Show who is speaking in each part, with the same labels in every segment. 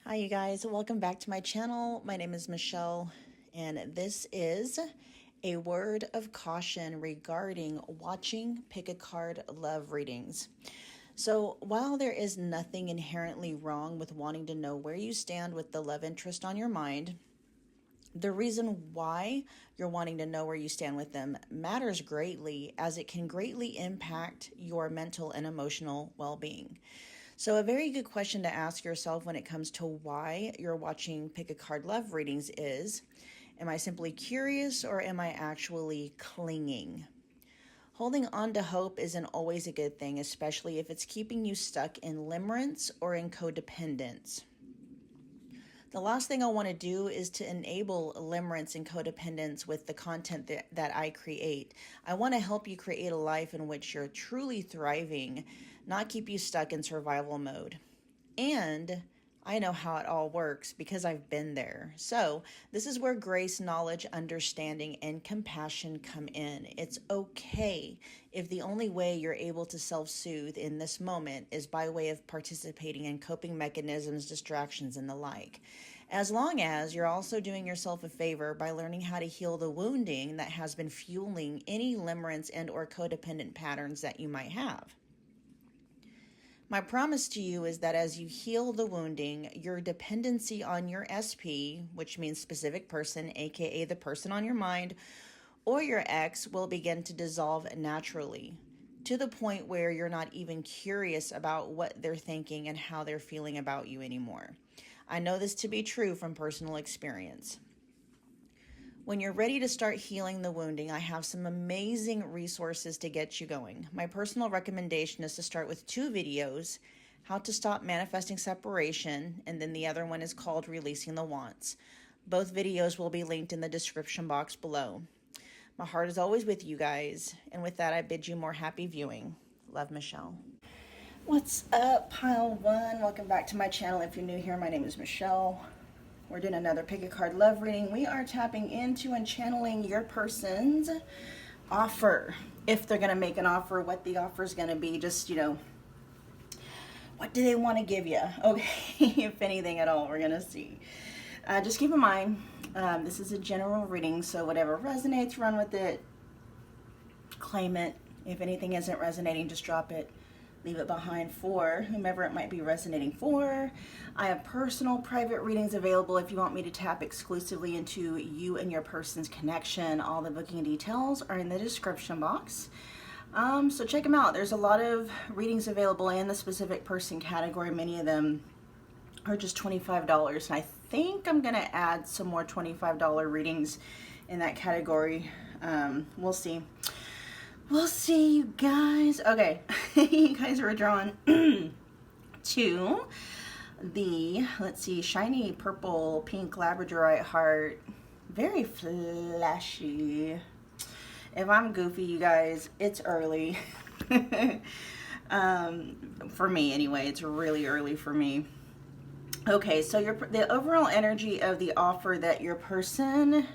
Speaker 1: Hi you guys, welcome back to my channel. My name is Michelle and this is a word of caution regarding watching pick a card love readings. So while there is nothing inherently wrong with wanting to know where you stand with the love interest on your mind, the reason why you're wanting to know where you stand with them matters greatly, as it can greatly impact your mental and emotional well-being. So a very good question to ask yourself when it comes to why you're watching pick a card love readings is, am I simply curious or am I actually clinging? Holding on to hope isn't always a good thing, especially if it's keeping you stuck in limerence or in codependence. The last thing I want to do is to enable limerence and codependence with the content that I create. I want to help you create a life in which you're truly thriving, not keep you stuck in survival mode. And I know how it all works because I've been there. So this is where grace, knowledge, understanding, and compassion come in. It's okay if the only way you're able to self-soothe in this moment is by way of participating in coping mechanisms, distractions, and the like. As long as you're also doing yourself a favor by learning how to heal the wounding that has been fueling any limerence and or codependent patterns that you might have. My promise to you is that as you heal the wounding, your dependency on your SP, which means specific person, aka the person on your mind, or your ex, will begin to dissolve naturally, to the point where you're not even curious about what they're thinking and how they're feeling about you anymore. I know this to be true from personal experience. When you're ready to start healing the wounding, I have some amazing resources to get you going. My personal recommendation is to start with 2 videos, how to stop manifesting separation, and then the other one is called Releasing the Wants. Both videos will be linked in the description box below. My heart is always with you guys, and with that I bid you more happy viewing. Love, Michelle. What's up, Pile 1? Welcome back to my channel. If you're new here, my name is Michelle. We're doing another pick a card love reading. We are tapping into and channeling your person's offer. If they're going to make an offer, what the offer is going to be, just, what do they want to give you? Okay, if anything at all, we're going to see. Just keep in mind, this is a general reading, so whatever resonates, run with it, claim it. If anything isn't resonating, just drop it. Leave it behind for whomever it might be resonating for. I have personal private readings available if you want me to tap exclusively into you and your person's connection. All the booking details are in the description box. So check them out. There's a lot of readings available in the specific person category. Many of them are just $25. And I think I'm going to add some more $25 readings in that category. We'll see. We'll see, you guys. Okay, you guys were drawn to the, let's see, shiny purple pink Labradorite heart. Very flashy. If I'm goofy, you guys, it's early. For me anyway, it's really early for me. Okay, so the overall energy of the offer that your person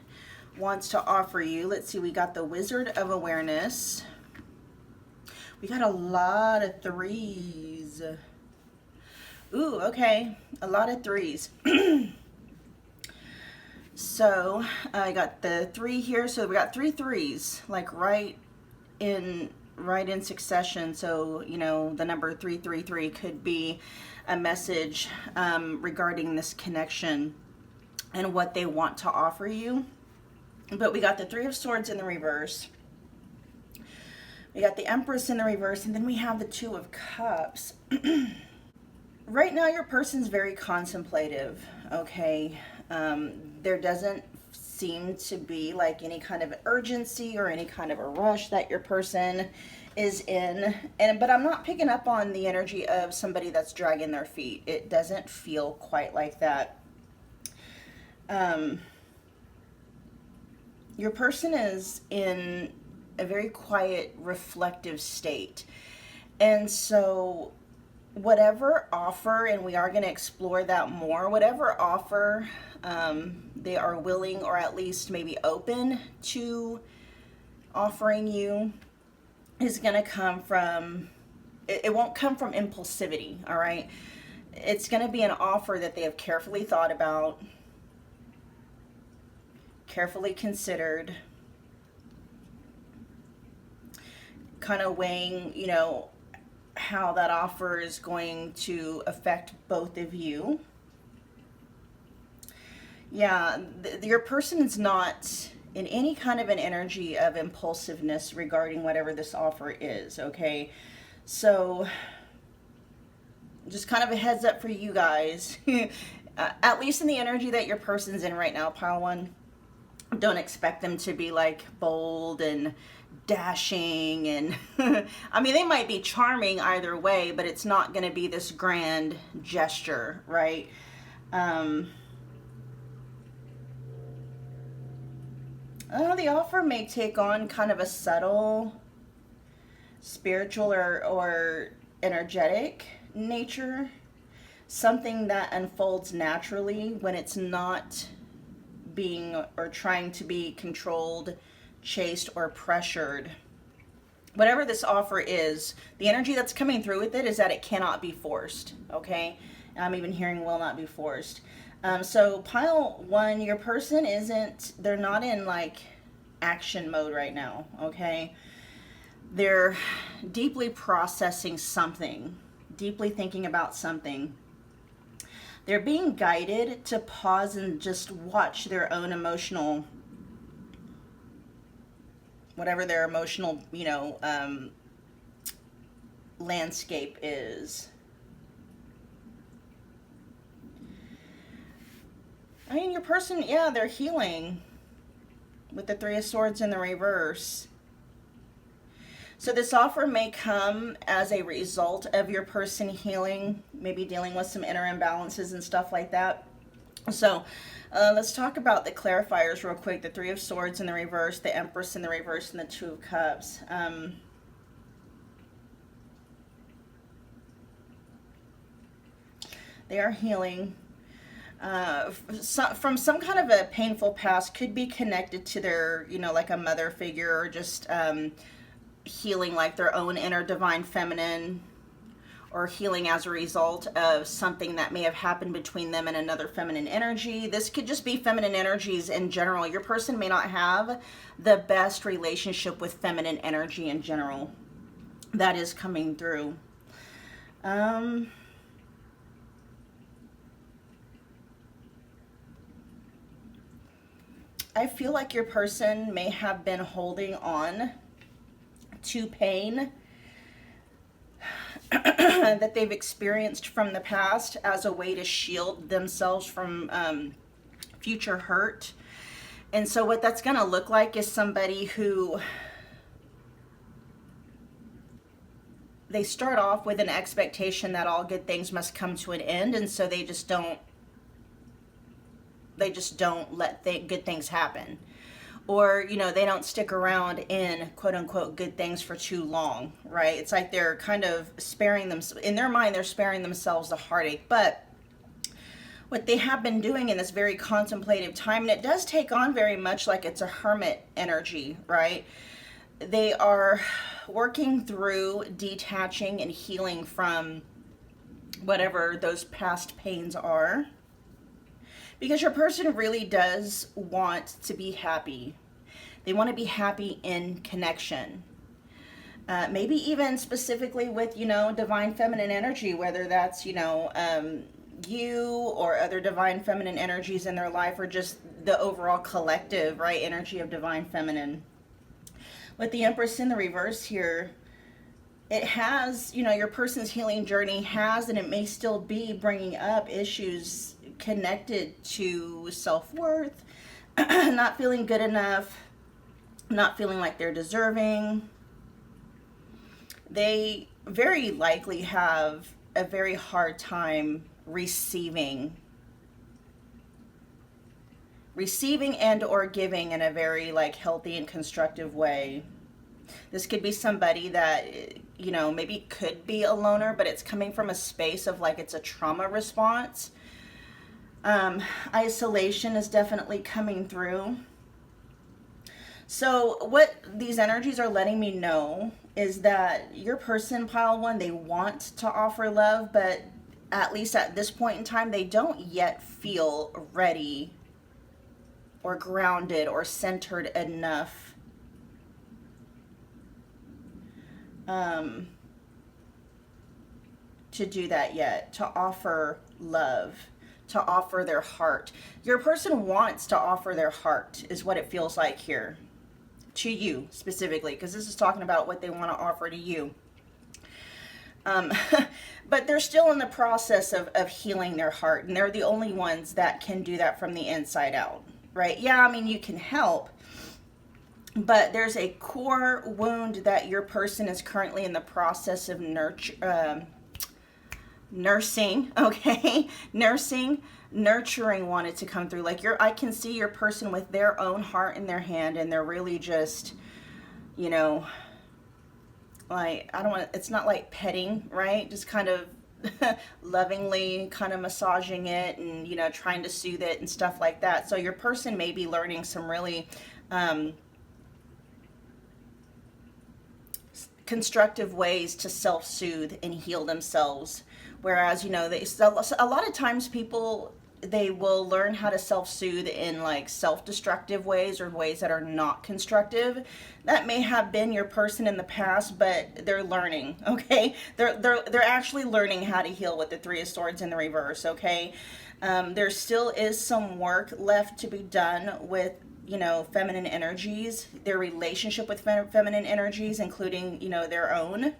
Speaker 1: wants to offer you. Let's see, we got the Wizard of Awareness. We got a lot of 3s. Ooh, okay, a lot of 3s. So I got the 3 here. So we got 3 3s, like right in succession. So the number 333 could be a message regarding this connection and what they want to offer you. But we got the 3 of Swords in the reverse. We got the Empress in the reverse, and then we have the 2 of Cups. Right now, your person's very contemplative, okay? There doesn't seem to be like any kind of urgency or any kind of a rush that your person is in. But I'm not picking up on the energy of somebody that's dragging their feet. It doesn't feel quite like that. Your person is in a very quiet, reflective state. And so whatever offer, and we are going to explore that more, whatever offer they are willing or at least maybe open to offering you is going to come from, it won't come from impulsivity, all right? it's going to be an offer that they have carefully thought about, carefully considered, kind of weighing, you know, how that offer is going to affect both of you. Yeah, your person is not in any kind of an energy of impulsiveness regarding whatever this offer is, okay? So, just kind of a heads up for you guys. At least in the energy that your person's in right now, pile one, don't expect them to be like bold and dashing and I mean, they might be charming either way, but it's not going to be this grand gesture, right? The offer may take on kind of a subtle spiritual or energetic nature, something that unfolds naturally when it's not being or trying to be controlled, chased, or pressured. Whatever this offer is, the energy that's coming through with it is that it cannot be forced, okay? I'm even hearing will not be forced. So pile one, your person they're not in like action mode right now, okay? They're deeply processing something, deeply thinking about something. They're being guided to pause and just watch their own emotional, whatever their emotional, you know, landscape is. I mean, your person, yeah, they're healing with the Three of Swords in the reverse. So this offer may come as a result of your person healing, maybe dealing with some inner imbalances and stuff like that. So let's talk about the clarifiers real quick. The Three of Swords in the reverse, the Empress in the reverse, and the Two of Cups. They are healing. From some kind of a painful past, could be connected to their, you know, like a mother figure, or just healing like their own inner divine feminine, or healing as a result of something that may have happened between them and another feminine energy. This could just be feminine energies in general. Your person may not have the best relationship with feminine energy in general. That is coming through. I feel like your person may have been holding on to pain that they've experienced from the past as a way to shield themselves from future hurt. And so what that's going to look like is somebody who, they start off with an expectation that all good things must come to an end, and so they just don't let good things happen. Or, you know, they don't stick around in quote unquote good things for too long, right? It's like they're kind of sparing them, in their mind, they're sparing themselves the heartache. But what they have been doing in this very contemplative time, and it does take on very much like it's a hermit energy, right? They are working through detaching and healing from whatever those past pains are. Because your person really does want to be happy. They want to be happy in connection. Maybe even specifically with, you know, divine feminine energy, whether that's, you know, you or other divine feminine energies in their life, or just the overall collective, right, energy of divine feminine. With the Empress in the reverse here, it has, you know, your person's healing journey has, and it may still be bringing up issues connected to self-worth, not feeling good enough, not feeling like they're deserving. They very likely have a very hard time receiving and or giving in a very like healthy and constructive way. This could be somebody that, you know, maybe could be a loner, but it's coming from a space of like it's a trauma response. Isolation is definitely coming through. So what these energies are letting me know is that your person, pile one, they want to offer love, but at least at this point in time, they don't yet feel ready or grounded or centered enough to do that yet, to offer love, to offer their heart. Your person wants to offer their heart, is what it feels like here, to you specifically, because this is talking about what they want to offer to you. But they're still in the process of healing their heart, and they're the only ones that can do that from the inside out, right? Yeah, I mean, you can help, but there's a core wound that your person is currently in the process of nursing, okay? Nurturing wanted to come through. Like, I can see your person with their own heart in their hand, and they're really just, you know, like, I don't want to, it's not like petting, right? Just kind of lovingly kind of massaging it and, you know, trying to soothe it and stuff like that. So your person may be learning some really constructive ways to self-soothe and heal themselves. Whereas, you know, a lot of times people, they will learn how to self-soothe in like self-destructive ways or ways that are not constructive. That may have been your person in the past, but they're learning, okay? They're actually learning how to heal with the Three of Swords in the reverse, okay? There still is some work left to be done with, you know, feminine energies, their relationship with feminine energies, including, you know, their own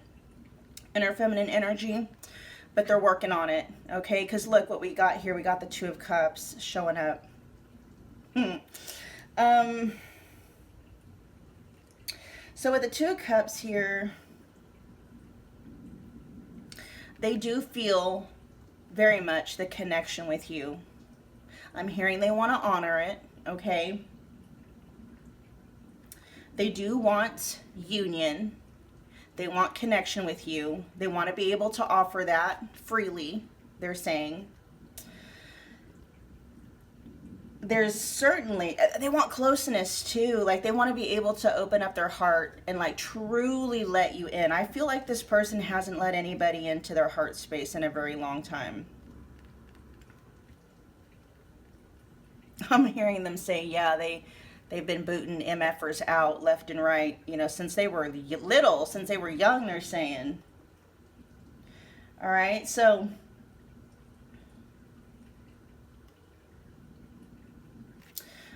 Speaker 1: inner feminine energy. But they're working on it, okay? Because look what we got here. We got the Two of Cups showing up. So with the Two of Cups here, they do feel very much the connection with you. I'm hearing they want to honor it, okay? They do want union. They want connection with you. They want to be able to offer that freely, they're saying. There's certainly, they want closeness too. Like, they want to be able to open up their heart and like truly let you in. I feel like this person hasn't let anybody into their heart space in a very long time. I'm hearing them say, yeah, they've been booting MFers out left and right, you know, since they were little, since they were young, they're saying. All right, so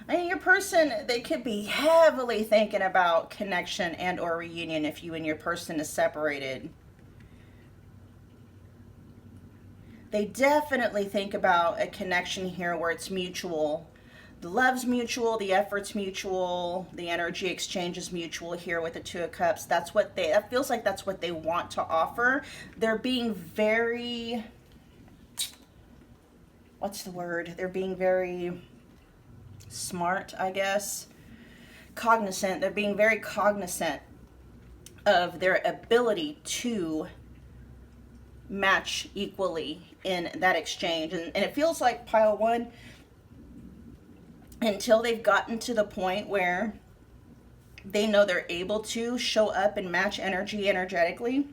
Speaker 1: I mean, your person, they could be heavily thinking about connection and or reunion if you and your person is separated. They definitely think about a connection here where it's mutual. The love's mutual, the effort's mutual, the energy exchange is mutual here with the Two of Cups. That's what that feels like that's what they want to offer. They're being very, what's the word? They're being very smart, I guess. Cognizant. They're being very cognizant of their ability to match equally in that exchange. And it feels like pile one, until they've gotten to the point where they know they're able to show up and match energetically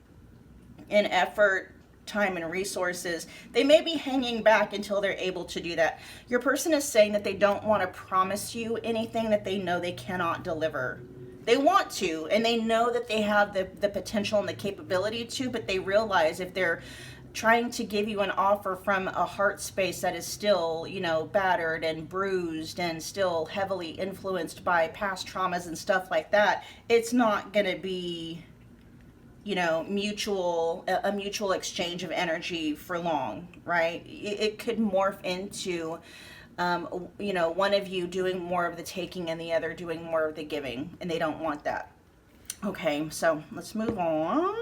Speaker 1: in effort, time, and resources, they may be hanging back until they're able to do that. Your person is saying that they don't want to promise you anything that they know they cannot deliver. They want to, and they know that they have the potential and the capability to, but they realize if they're trying to give you an offer from a heart space that is still, you know, battered and bruised and still heavily influenced by past traumas and stuff like that, it's not going to be, you know, a mutual exchange of energy for long, right? It could morph into, you know, one of you doing more of the taking and the other doing more of the giving, and they don't want that. Okay, so let's move on.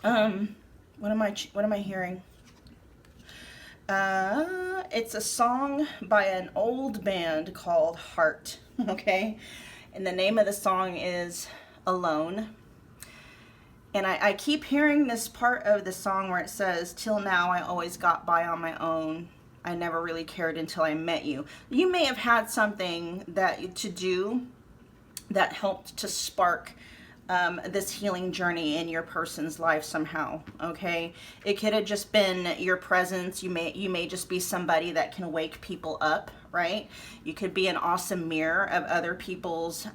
Speaker 1: What am I hearing? It's a song by an old band called Heart, okay? And the name of the song is Alone. And I keep hearing this part of the song where it says, till now I always got by on my own. I never really cared until I met you. You may have had something to do that helped to spark this healing journey in your person's life somehow. Okay, it could have just been your presence. You may just be somebody that can wake people up, right? You could be an awesome mirror of other people's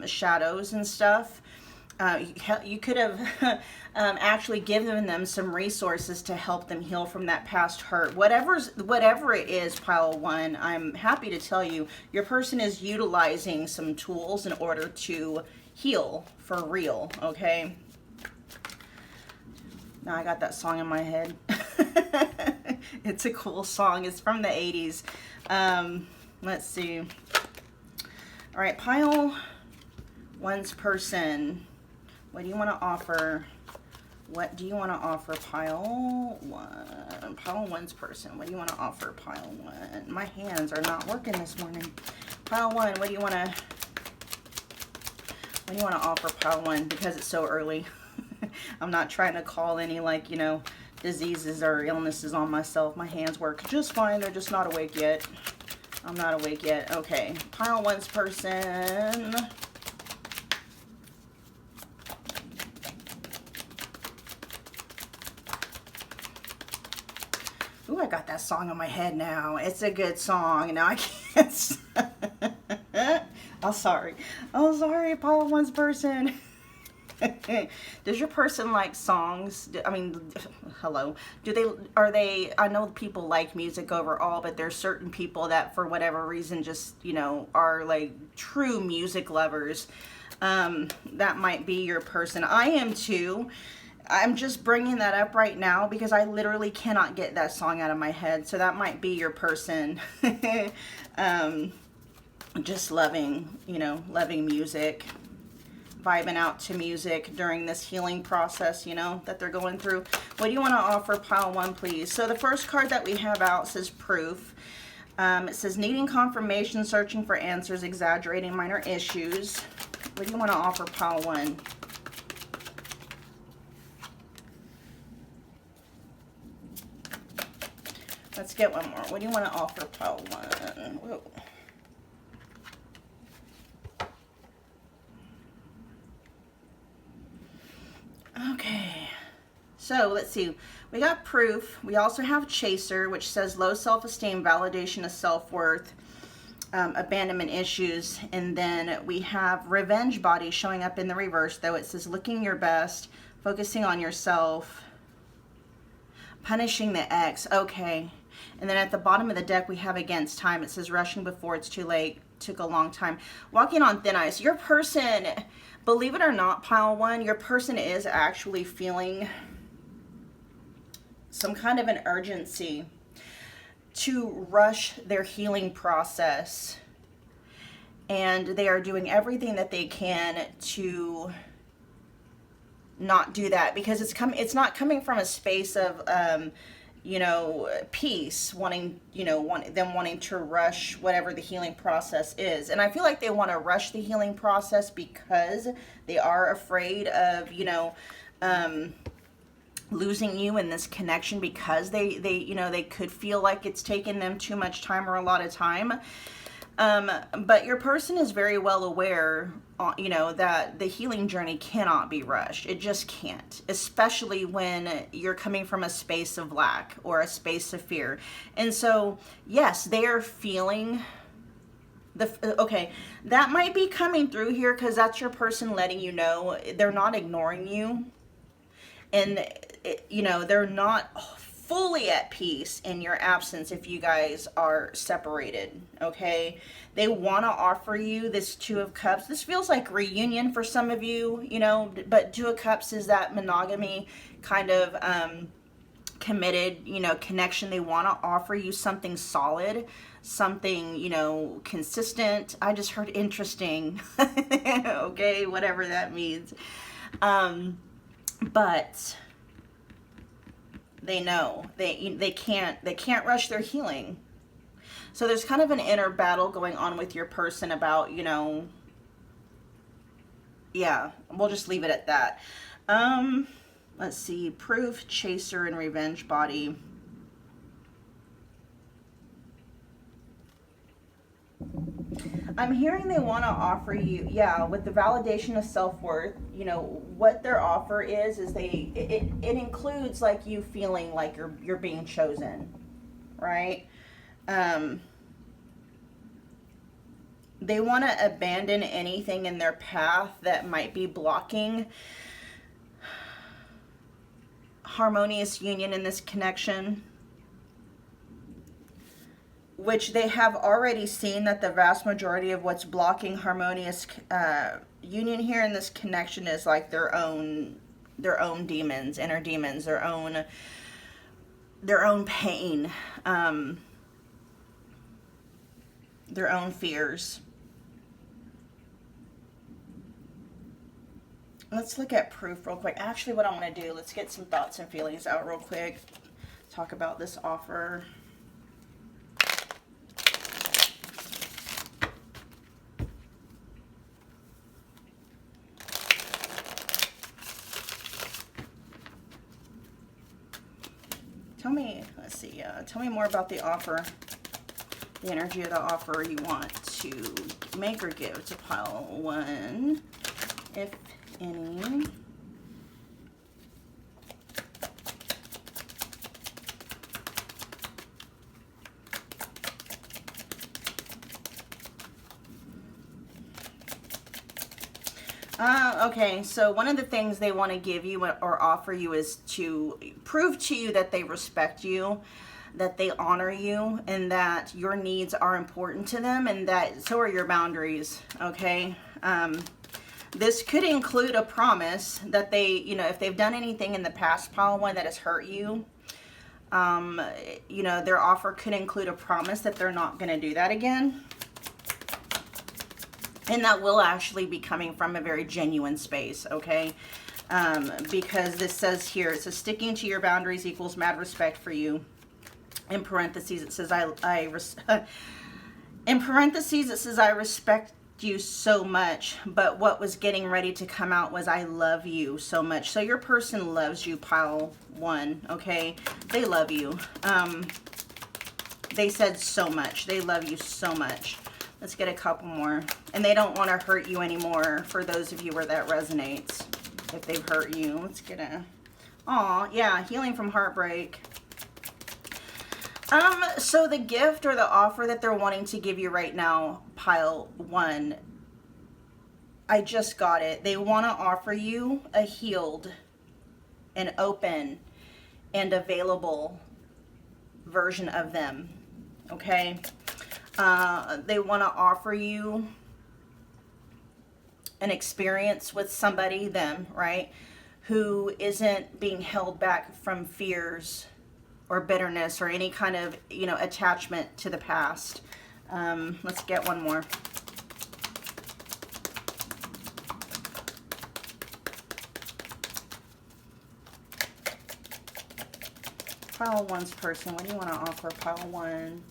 Speaker 1: shadows and stuff. You could have actually given them some resources to help them heal from that past hurt. Whatever it is, pile one, I'm happy to tell you, your person is utilizing some tools in order to heal for real, okay? Now I got that song in my head. It's a cool song. It's from the 80s. Let's see. All right, pile one's person. What do you want to offer? What do you want to offer, pile one? Pile one's person. What do you want to offer, pile one? My hands are not working this morning. Pile one, what do you want to offer, pile one? Because it's so early. I'm not trying to call any, like, you know, diseases or illnesses on myself. My hands work just fine. They're just not awake yet. I'm not awake yet. Okay, pile one's person. Ooh, I got that song in my head now. It's a good song. Now I can't. Oh, sorry. Oh, sorry, pile one's person. Does your person like songs? I mean, hello. Are they, I know people like music overall, but there's certain people that for whatever reason just, you know, are like true music lovers. That might be your person. I am too. I'm just bringing that up right now because I literally cannot get that song out of my head. So that might be your person. Just loving, you know, loving music, vibing out to music during this healing process, you know, that they're going through. What do you want to offer, pile one, please? So the first card that we have out says proof. It says needing confirmation, searching for answers, exaggerating minor issues. What do you want to offer, pile one? Let's get one more. What do you want to offer, pile one? Whoa. Okay, so let's see. We got proof. We also have chaser, which says low self-esteem, validation of self-worth, abandonment issues. And then we have revenge body showing up in the reverse, though. It says looking your best, focusing on yourself, punishing the ex. Okay. And then at the bottom of the deck, we have against time. It says rushing before it's too late, took a long time. Walking on thin ice. Your person, believe it or not, pile one, your person is actually feeling some kind of an urgency to rush their healing process. And they are doing everything that they can to not do that, because it's not coming from a space of you know, peace, wanting, you know, wanting to rush whatever the healing process is. And I feel like they want to rush the healing process because they are afraid of, you know, losing you in this connection, because they you know, they could feel like it's taken them too much time or a lot of time. But your person is very well aware, you know, that the healing journey cannot be rushed. It just can't, especially when you're coming from a space of lack or a space of fear. And so, yes, they are feeling okay, that might be coming through here because that's your person letting you know they're not ignoring you. And, you know, they're not fully at peace in your absence if you guys are separated, okay? They want to offer you this Two of Cups. This feels like reunion for some of you, you know, but Two of Cups is that monogamy kind of committed, you know, connection. They want to offer you something solid, something, you know, consistent. I just heard interesting, okay, whatever that means. But they know they can't rush their healing. So there's kind of an inner battle going on with your person about, you know, yeah, we'll just leave it at that. Let's see, proof, chaser, and revenge body. I'm hearing they want to offer you, yeah, with the validation of self-worth, you know, what their offer is it includes like you feeling like you're being chosen, right? They want to abandon anything in their path that might be blocking harmonious union in this connection, which they have already seen that the vast majority of what's blocking harmonious union here in this connection is like their own demons, inner demons, their own pain, their own fears. Let's look at proof real quick. Actually, what I want to do, let's get some thoughts and feelings out real quick. Talk about this offer. Tell me, let's see, tell me more about the offer, the energy of the offer you want to make or give to pile 1, if any. Okay, so one of the things they want to give you or offer you is to prove to you that they respect you, that they honor you, and that your needs are important to them, and that so are your boundaries, okay? This could include a promise that they, you know, if they've done anything in the past, pile 1, that has hurt you, you know, their offer could include a promise that they're not going to do that again. And that will actually be coming from a very genuine space, okay? Because this says here, it says sticking to your boundaries equals mad respect for you. In parentheses, it says in parentheses, it says I respect you so much, but what was getting ready to come out was I love you so much. So your person loves you, pile 1, okay? They love you. They said so much. They love you so much. Let's get a couple more. And they don't want to hurt you anymore, for those of you where that resonates, if they've hurt you. Let's get a, aw, yeah, healing from heartbreak. So the gift or the offer that they're wanting to give you right now, pile 1, I just got it. They want to offer you a healed and open and available version of them, okay? They want to offer you an experience with somebody, them, right, who isn't being held back from fears or bitterness or any kind of, you know, attachment to the past. Let's get one more. Pile 1's person, what do you want to offer pile 1?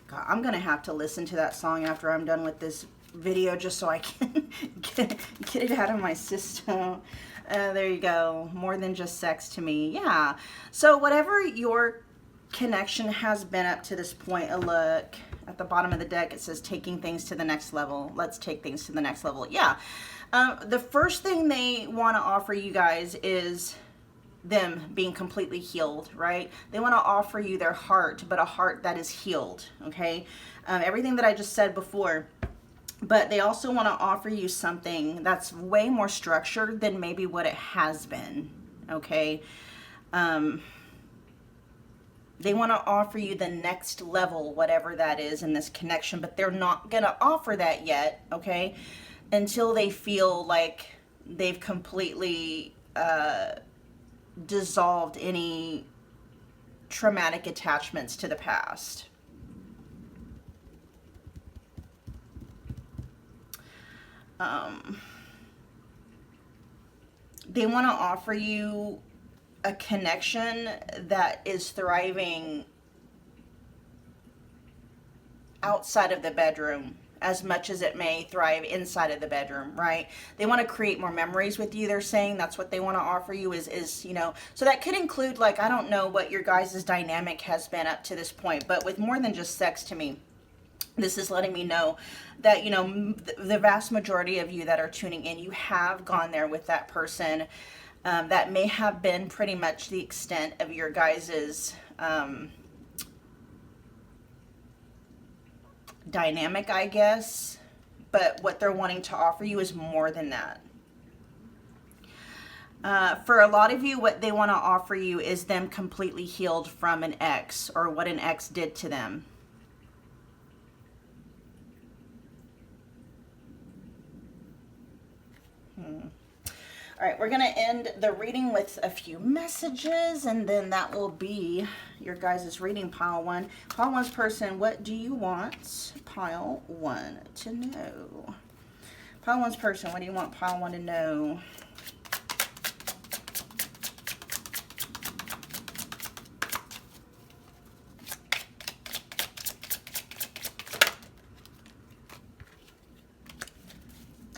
Speaker 1: God, I'm going to have to listen to that song after I'm done with this video just so I can get it out of my system. There you go. More than just sex to me. Yeah. So whatever your connection has been up to this point, a look at the bottom of the deck, it says taking things to the next level. Let's take things to the next level. Yeah. The first thing they want to offer you guys is them being completely healed, right? They want to offer you their heart, but a heart that is healed, okay? Everything that I just said before. But they also want to offer you something that's way more structured than maybe what it has been, okay? They want to offer you the next level, whatever that is in this connection, but they're not going to offer that yet, okay? Until they feel like they've completely dissolved any traumatic attachments to the past. They want to offer you a connection that is thriving outside of the bedroom, as much as it may thrive inside of the bedroom, right? They want to create more memories with you. They're saying that's what they want to offer you is, you know, so that could include, like, I don't know what your guys' dynamic has been up to this point, but with more than just sex to me, this is letting me know that, you know, the vast majority of you that are tuning in, you have gone there with that person. That may have been pretty much the extent of your guys's dynamic, I guess. But what they're wanting to offer you is more than that. For a lot of you, what they want to offer you is them completely healed from an ex or what an ex did to them. All right, we're going to end the reading with a few messages, and then that will be your guys' reading, pile one. Pile one's person, what do you want pile one to know? Pile one's person, what do you want pile one to know?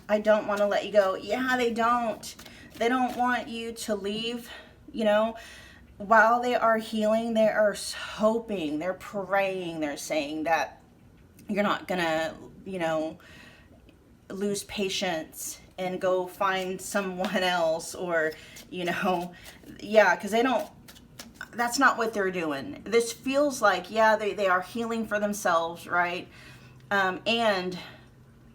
Speaker 1: I don't want to let you go. Yeah, they don't. They don't want you to leave, you know. While they are healing, they are hoping, they're praying, they're saying that you're not going to, you know, lose patience and go find someone else or, you know, yeah, because they don't, that's not what they're doing. This feels like, yeah, they are healing for themselves, right? And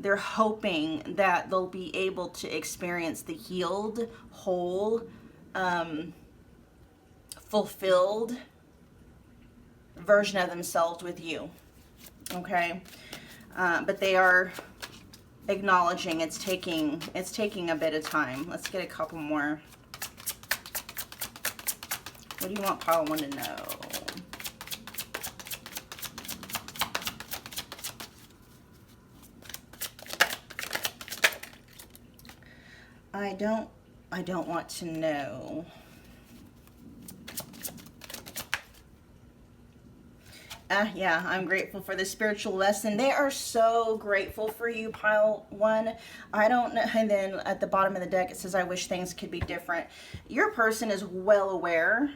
Speaker 1: they're hoping that they'll be able to experience the healed, whole, fulfilled version of themselves with you. Okay? But they are acknowledging it's taking a bit of time. Let's get a couple more. What do you want pile one to know? I don't want to know. Yeah, I'm grateful for the spiritual lesson. They are so grateful for you, pile one. I don't know. And then at the bottom of the deck, it says, I wish things could be different. Your person is well aware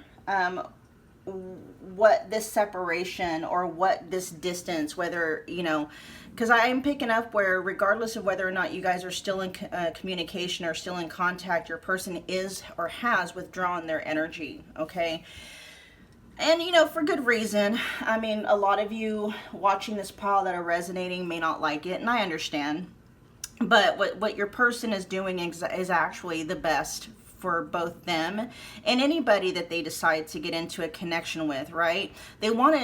Speaker 1: what this separation or what this distance, whether, you know, because I am picking up where regardless of whether or not you guys are still in communication or still in contact, your person is or has withdrawn their energy, okay? And, you know, for good reason. I mean, a lot of you watching this pile that are resonating may not like it, and I understand. But what your person is doing is actually the best for both them and anybody that they decide to get into a connection with, right? They want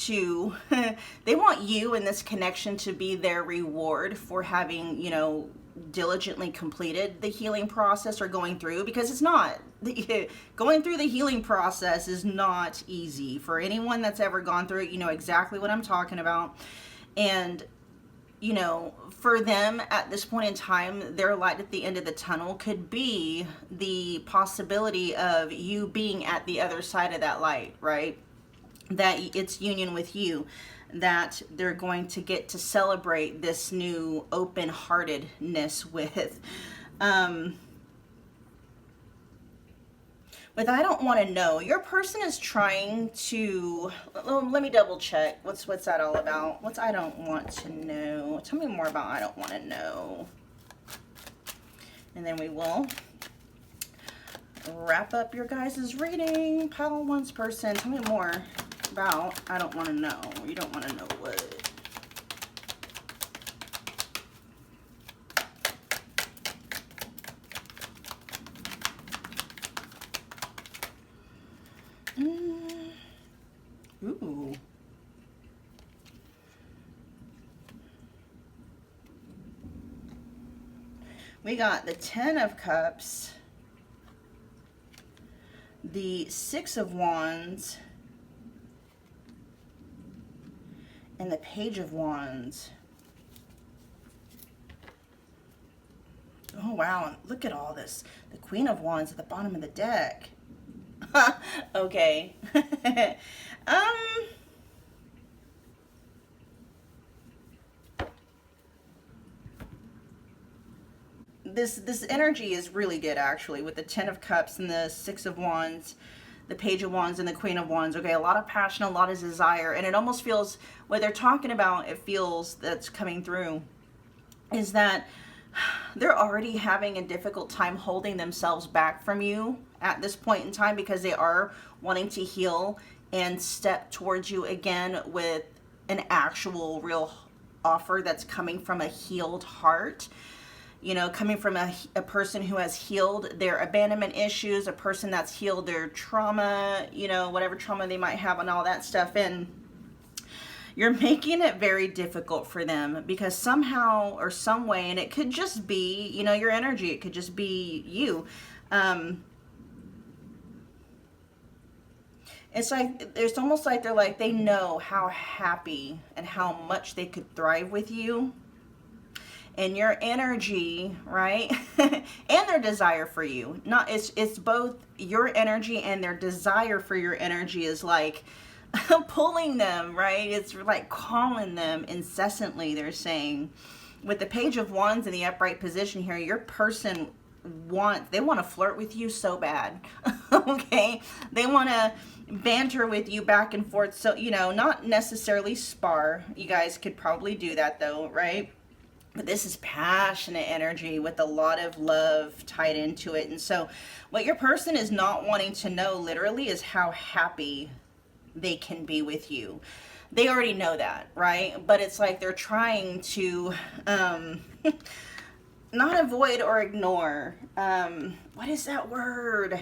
Speaker 1: you in this connection to be their reward for having, you know, diligently completed the healing process or going through, because it's not, going through the healing process is not easy. For anyone that's ever gone through it, you know exactly what I'm talking about. And, you know, for them at this point in time, their light at the end of the tunnel could be the possibility of you being at the other side of that light, right? That it's union with you, that they're going to get to celebrate this new open-heartedness with. But I don't want to know. Your person is trying to, let me double check. What's that all about? What's I don't want to know? Tell me more about I don't want to know. And then we will wrap up your guys' reading. Pile one's person, tell me more about I don't want to know. You don't want to know what? Ooh. We got the 10 of Cups, the 6 of Wands, and the Page of Wands. Oh, wow. And look at all this. The Queen of Wands at the bottom of the deck. Okay. this energy is really good, actually, with the Ten of Cups and the Six of Wands, the Page of Wands and the Queen of Wands. Okay, a lot of passion, a lot of desire, and it almost feels, what they're talking about, it feels that's coming through, is that they're already having a difficult time holding themselves back from you at this point in time, because they are wanting to heal and step towards you again with an actual real offer that's coming from a healed heart. You know, coming from a person who has healed their abandonment issues, a person that's healed their trauma, you know, whatever trauma they might have and all that stuff. And you're making it very difficult for them, because somehow or some way, and it could just be, you know, your energy, it could just be you. It's like, it's almost like they're like, they know how happy and how much they could thrive with you. And your energy, right? And their desire for you. Not, it's both your energy and their desire for your energy is like pulling them, right? It's like calling them incessantly, they're saying. With the Page of Wands in the upright position here, your person they want to flirt with you so bad. Okay? They want to banter with you back and forth. So, you know, not necessarily spar. You guys could probably do that though, right? But this is passionate energy with a lot of love tied into it. And so what your person is not wanting to know literally is how happy they can be with you. They already know that, right? But it's like they're trying to not avoid or ignore. What is that word?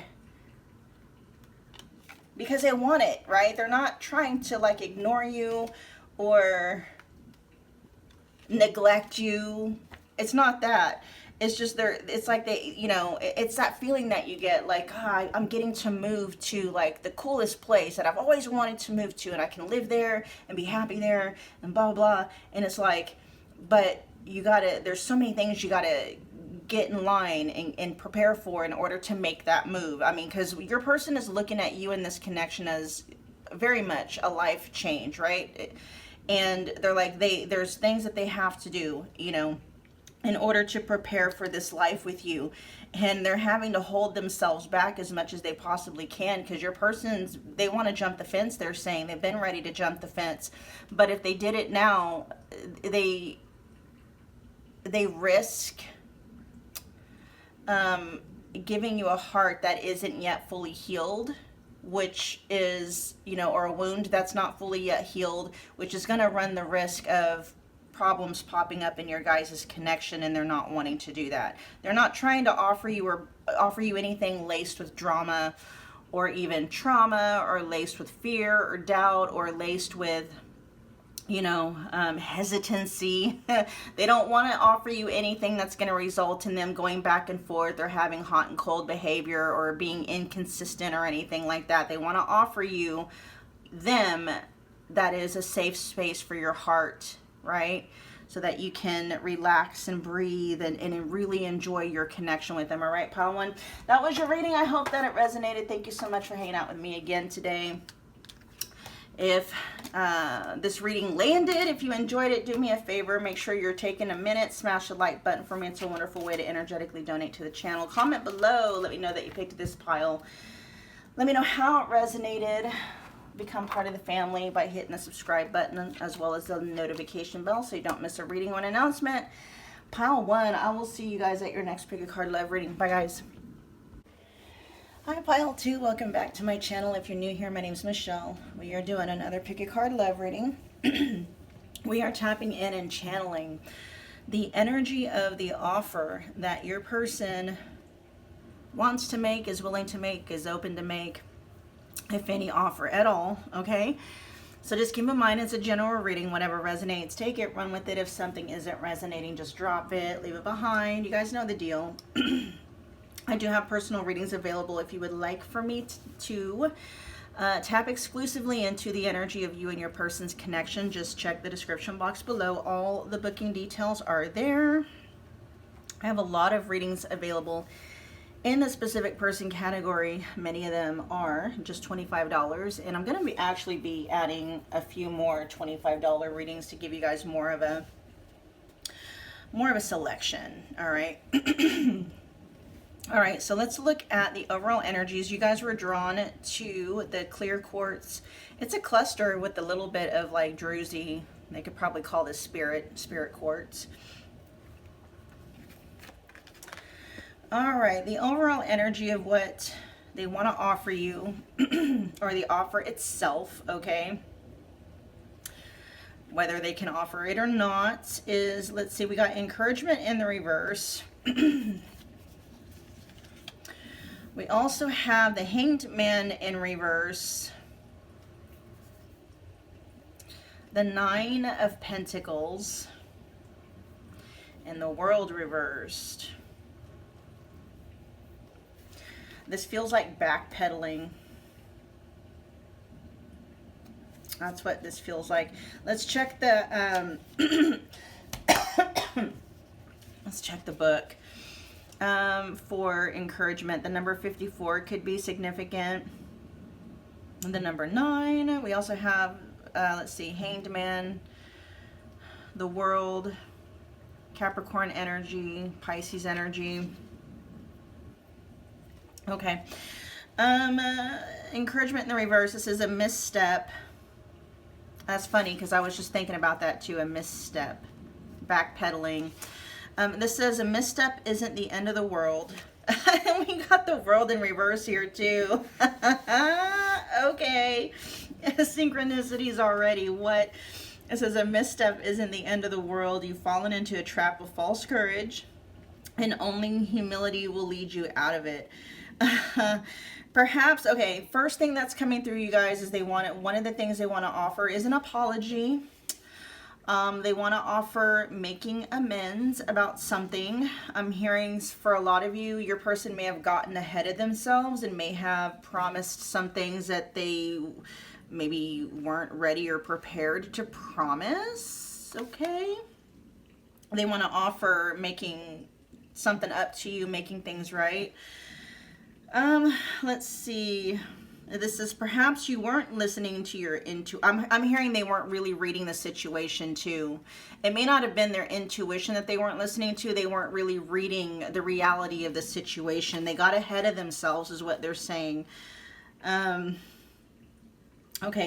Speaker 1: Because they want it, right? They're not trying to like ignore you or neglect you. It's not that. It's just it's like they, you know, it's that feeling that you get like, I'm getting to move to like the coolest place that I've always wanted to move to, and I can live there and be happy there and blah, blah, blah. And it's like, but you gotta, there's so many things you gotta get in line and prepare for in order to make that move. I mean, because your person is looking at you in this connection as very much a life change, right? And they're like, there's things that they have to do, you know, in order to prepare for this life with you. And they're having to hold themselves back as much as they possibly can, because your person's, they want to jump the fence, they're saying. They've been ready to jump the fence. But if they did it now, they risk giving you a heart that isn't yet fully healed, which is, you know, or a wound that's not fully yet healed, which is going to run the risk of problems popping up in your guys' connection, and they're not wanting to do that. They're not trying to offer you anything laced with drama or even trauma, or laced with fear or doubt, or laced with, you know, hesitancy. They don't want to offer you anything that's going to result in them going back and forth or having hot and cold behavior or being inconsistent or anything like that. They want to offer you them that is a safe space for your heart, right? So that you can relax and breathe and really enjoy your connection with them. All right, pile one. That was your reading. I hope that it resonated. Thank you so much for hanging out with me again today. If this reading landed, if you enjoyed it, do me a favor. Make sure you're taking a minute. Smash the like button for me. It's a wonderful way to energetically donate to the channel. Comment below. Let me know that you picked this pile. Let me know how it resonated. Become part of the family by hitting the subscribe button as well as the notification bell so you don't miss a reading or an announcement. Pile one, I will see you guys at your next Pick a Card Love reading. Bye, guys. Hi, Pile 2. Welcome back to my channel. If you're new here, my name's Michelle. We are doing another Pick a Card Love reading. We are tapping in and channeling the energy of the offer that your person wants to make, is willing to make, is open to make, if any offer at all, okay? So just keep in mind it's a general reading. Whatever resonates, take it, run with it. If something isn't resonating, just drop it, leave it behind. You guys know the deal. I do have personal readings available if you would like for me to tap exclusively into the energy of you and your person's connection. Just check the description box below. All the booking details are there. I have a lot of readings available in the specific person category. Many of them are just $25, and I'm going to actually be adding a few more $25 readings to give you guys more of a more of a selection. All right. All right, so let's look at the overall energies. You guys were drawn to the clear quartz. It's a cluster with a little bit of like druzy. They could probably call this spirit quartz. All right, the overall energy of what they want to offer you, or the offer itself, okay? Whether they can offer it or not is, let's see, we got encouragement in the reverse. We also have the Hanged Man in reverse. The Nine of Pentacles. And the World reversed. This feels like backpedaling. That's what this feels like. Let's check the let's check the book. For encouragement, the number 54 could be significant. The number 9, we also have, let's see, Hanged Man, the World, Capricorn energy, Pisces energy. Okay. Encouragement in the reverse, this is a misstep. That's funny because I was just thinking about that too, a misstep, backpedaling. This says a misstep isn't the end of the world. We got the World in reverse here too. Okay. Synchronicities already. What? It says a misstep isn't the end of the world. You've fallen into a trap of false courage, and only humility will lead you out of it. Perhaps, okay, first thing that's coming through, you guys, is one of the things they want to offer is an apology. They want to offer making amends about something. I'm hearing for a lot of you, your person may have gotten ahead of themselves and may have promised some things that they maybe weren't ready or prepared to promise. Okay. They want to offer making something up to you, making things right. Let's see. This is perhaps you weren't listening to your I'm hearing they weren't really reading the situation too. It may not have been their intuition that they weren't listening to. They weren't really reading the reality of the situation. They got ahead of themselves is what they're saying. Okay,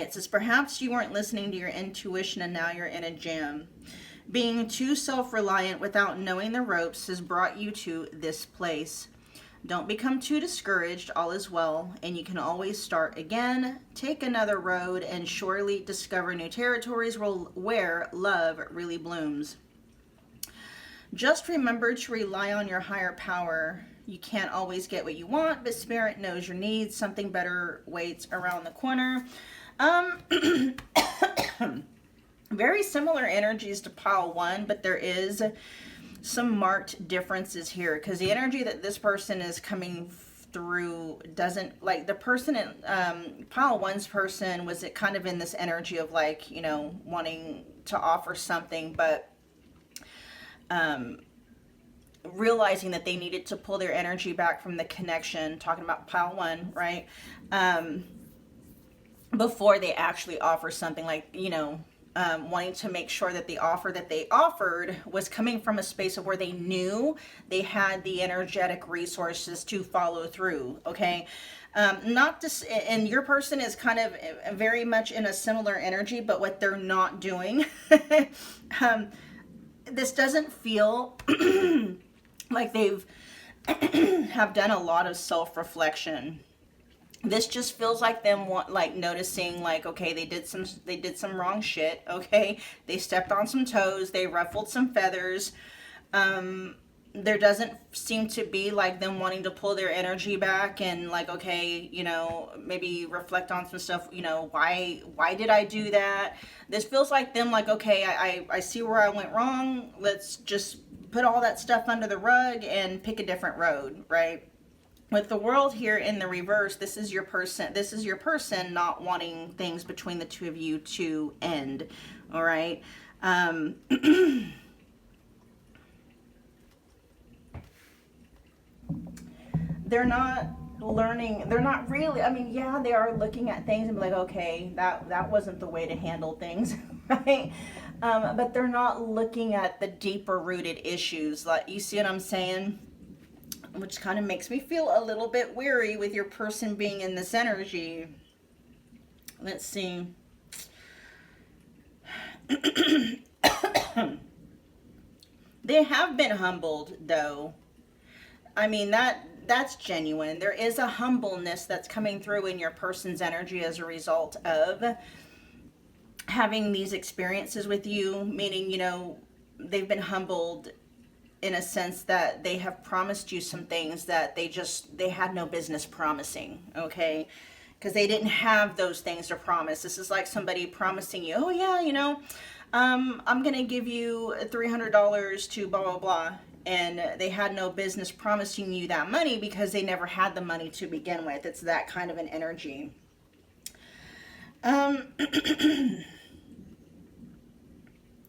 Speaker 1: it says perhaps you weren't listening to your intuition and now you're in a jam. Being too self-reliant without knowing the ropes has brought you to this place. Don't become too discouraged, all is well, and you can always start again, take another road, and surely discover new territories where love really blooms. Just remember to rely on your higher power. You can't always get what you want, but Spirit knows your needs. Something better waits around the corner. Very similar energies to pile 1, but there is some marked differences here because the energy that this person is coming through doesn't, like the person in pile 1's person was it kind of in this energy of like, you know, wanting to offer something, but realizing that they needed to pull their energy back from the connection, talking about pile 1, right? Before they actually offer something, like, you know, wanting to make sure that the offer that they offered was coming from a space of where they knew they had the energetic resources to follow through. Okay. Not just, and your person is kind of very much in a similar energy, but what they're not doing, this doesn't feel like they've have done a lot of self-reflection. This just feels like them noticing, like, okay, they did some wrong shit. Okay, they stepped on some toes, they ruffled some feathers. There doesn't seem to be like them wanting to pull their energy back and like, okay, you know, maybe reflect on some stuff. You know, why did I do that? This feels like them like, okay, I see where I went wrong. Let's just put all that stuff under the rug and pick a different road, right? With the World here in the reverse, this is your person not wanting things between the two of you to end. All right. They're not learning. They're not really, I mean, yeah, they are looking at things and be like, okay, that wasn't the way to handle things, right? But they're not looking at the deeper rooted issues. Like, you see what I'm saying? Which kind of makes me feel a little bit weary with your person being in this energy. Let's see. They have been humbled, though. I mean, that's genuine. There is a humbleness that's coming through in your person's energy as a result of having these experiences with you, meaning, they've been humbled in a sense that they have promised you some things that they had no business promising, okay? Because they didn't have those things to promise. This is like somebody promising you, oh yeah, I'm gonna give you $300 to blah blah blah, and they had no business promising you that money because they never had the money to begin with. It's that kind of an energy.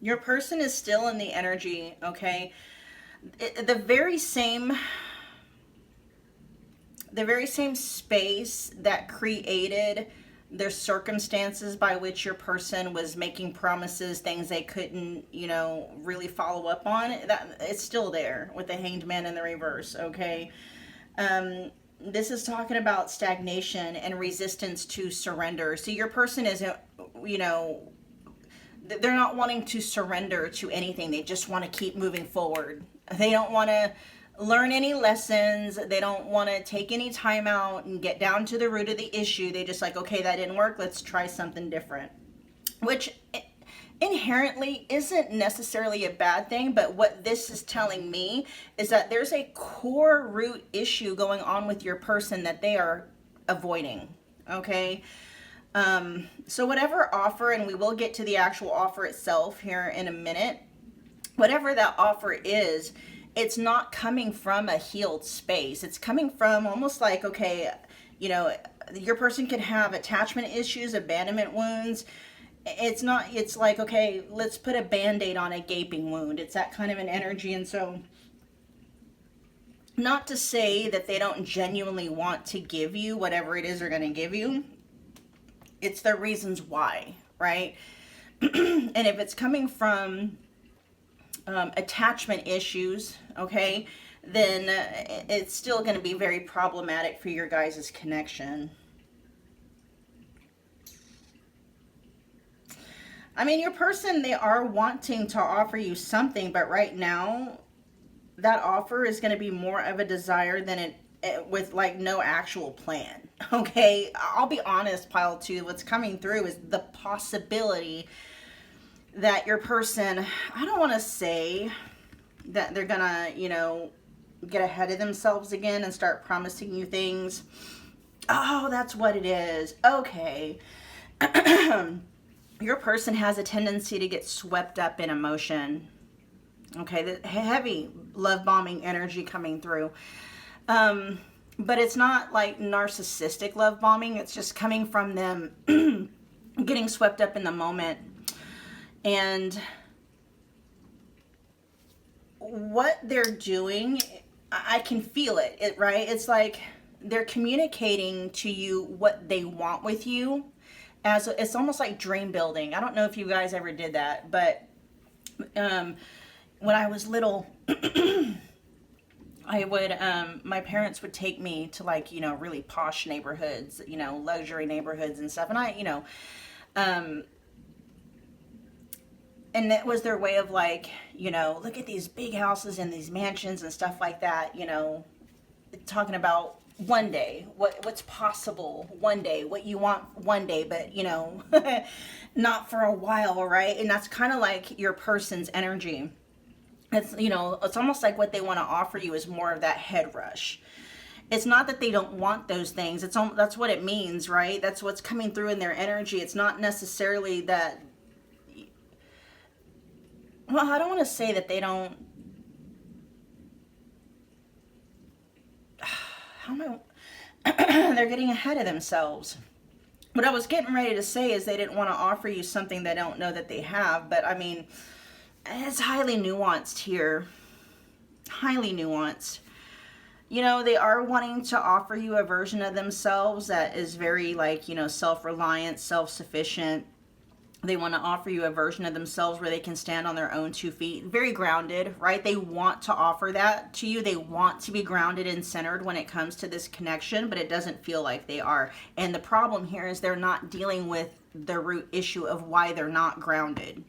Speaker 1: Your person is still in the energy, okay? The very same space that created their circumstances by which your person was making promises, things they couldn't, really follow up on, that it's still there with the Hanged Man in the reverse, okay? This is talking about stagnation and resistance to surrender. So your person isn't, they're not wanting to surrender to anything. They just want to keep moving forward. They don't want to learn any lessons. They don't want to take any time out and get down to the root of the issue. They just like, okay, that didn't work. Let's try something different. Which inherently isn't necessarily a bad thing, but what this is telling me is that there's a core root issue going on with your person that they are avoiding, okay? So whatever offer, and we will get to the actual offer itself here in a minute, whatever that offer is, it's not coming from a healed space. It's coming from almost like, okay, your person could have attachment issues, abandonment wounds. It's like, okay, let's put a Band-Aid on a gaping wound. It's that kind of an energy. And so, not to say that they don't genuinely want to give you whatever it is they're going to give you. It's their reasons why, right? And if it's coming from attachment issues, okay, then it's still going to be very problematic for your guys' connection. I mean, your person, they are wanting to offer you something, but right now, that offer is going to be more of a desire than it with like no actual plan. Okay, I'll be honest, pile 2, what's coming through is the possibility that your person, I don't want to say that they're gonna, get ahead of themselves again and start promising you things. Oh, that's what it is. Okay. Your person has a tendency to get swept up in emotion. Okay, the heavy love bombing energy coming through. But it's not like narcissistic love bombing. It's just coming from them getting swept up in the moment. And what they're doing, I can feel it, right? It's like they're communicating to you what they want with you. It's almost like dream building. I don't know if you guys ever did that, but when I was little, I would, my parents would take me to like, really posh neighborhoods, luxury neighborhoods and stuff. And and that was their way of like, look at these big houses and these mansions and stuff like that, talking about one day, what's possible one day, what you want one day, but, not for a while, right? And that's kind of like your person's energy. It's, it's almost like what they want to offer you is more of that head rush. It's not that they don't want those things. That's what it means, right? That's what's coming through in their energy. It's not necessarily that, well, I don't want to say that they don't, how am I, they're getting ahead of themselves. What I was getting ready to say is they didn't want to offer you something they don't know that they have, but I mean, it's highly nuanced here. Highly nuanced. They are wanting to offer you a version of themselves that is very like, self-reliant, self-sufficient. They want to offer you a version of themselves where they can stand on their own 2 feet, very grounded, right? They want to offer that to you. They want to be grounded and centered when it comes to this connection, but it doesn't feel like they are. And the problem here is they're not dealing with the root issue of why they're not grounded.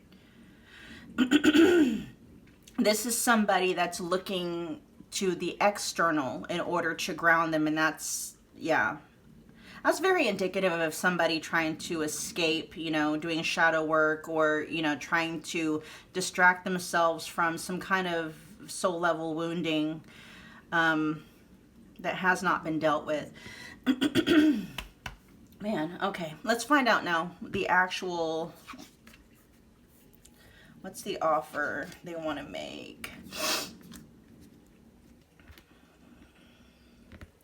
Speaker 1: This is somebody that's looking to the external in order to ground them, and that's, yeah. That's very indicative of somebody trying to escape, you know, doing shadow work, or, you know, trying to distract themselves from some kind of soul level wounding that has not been dealt with. Man, okay, let's find out now the actual, what's the offer they want to make?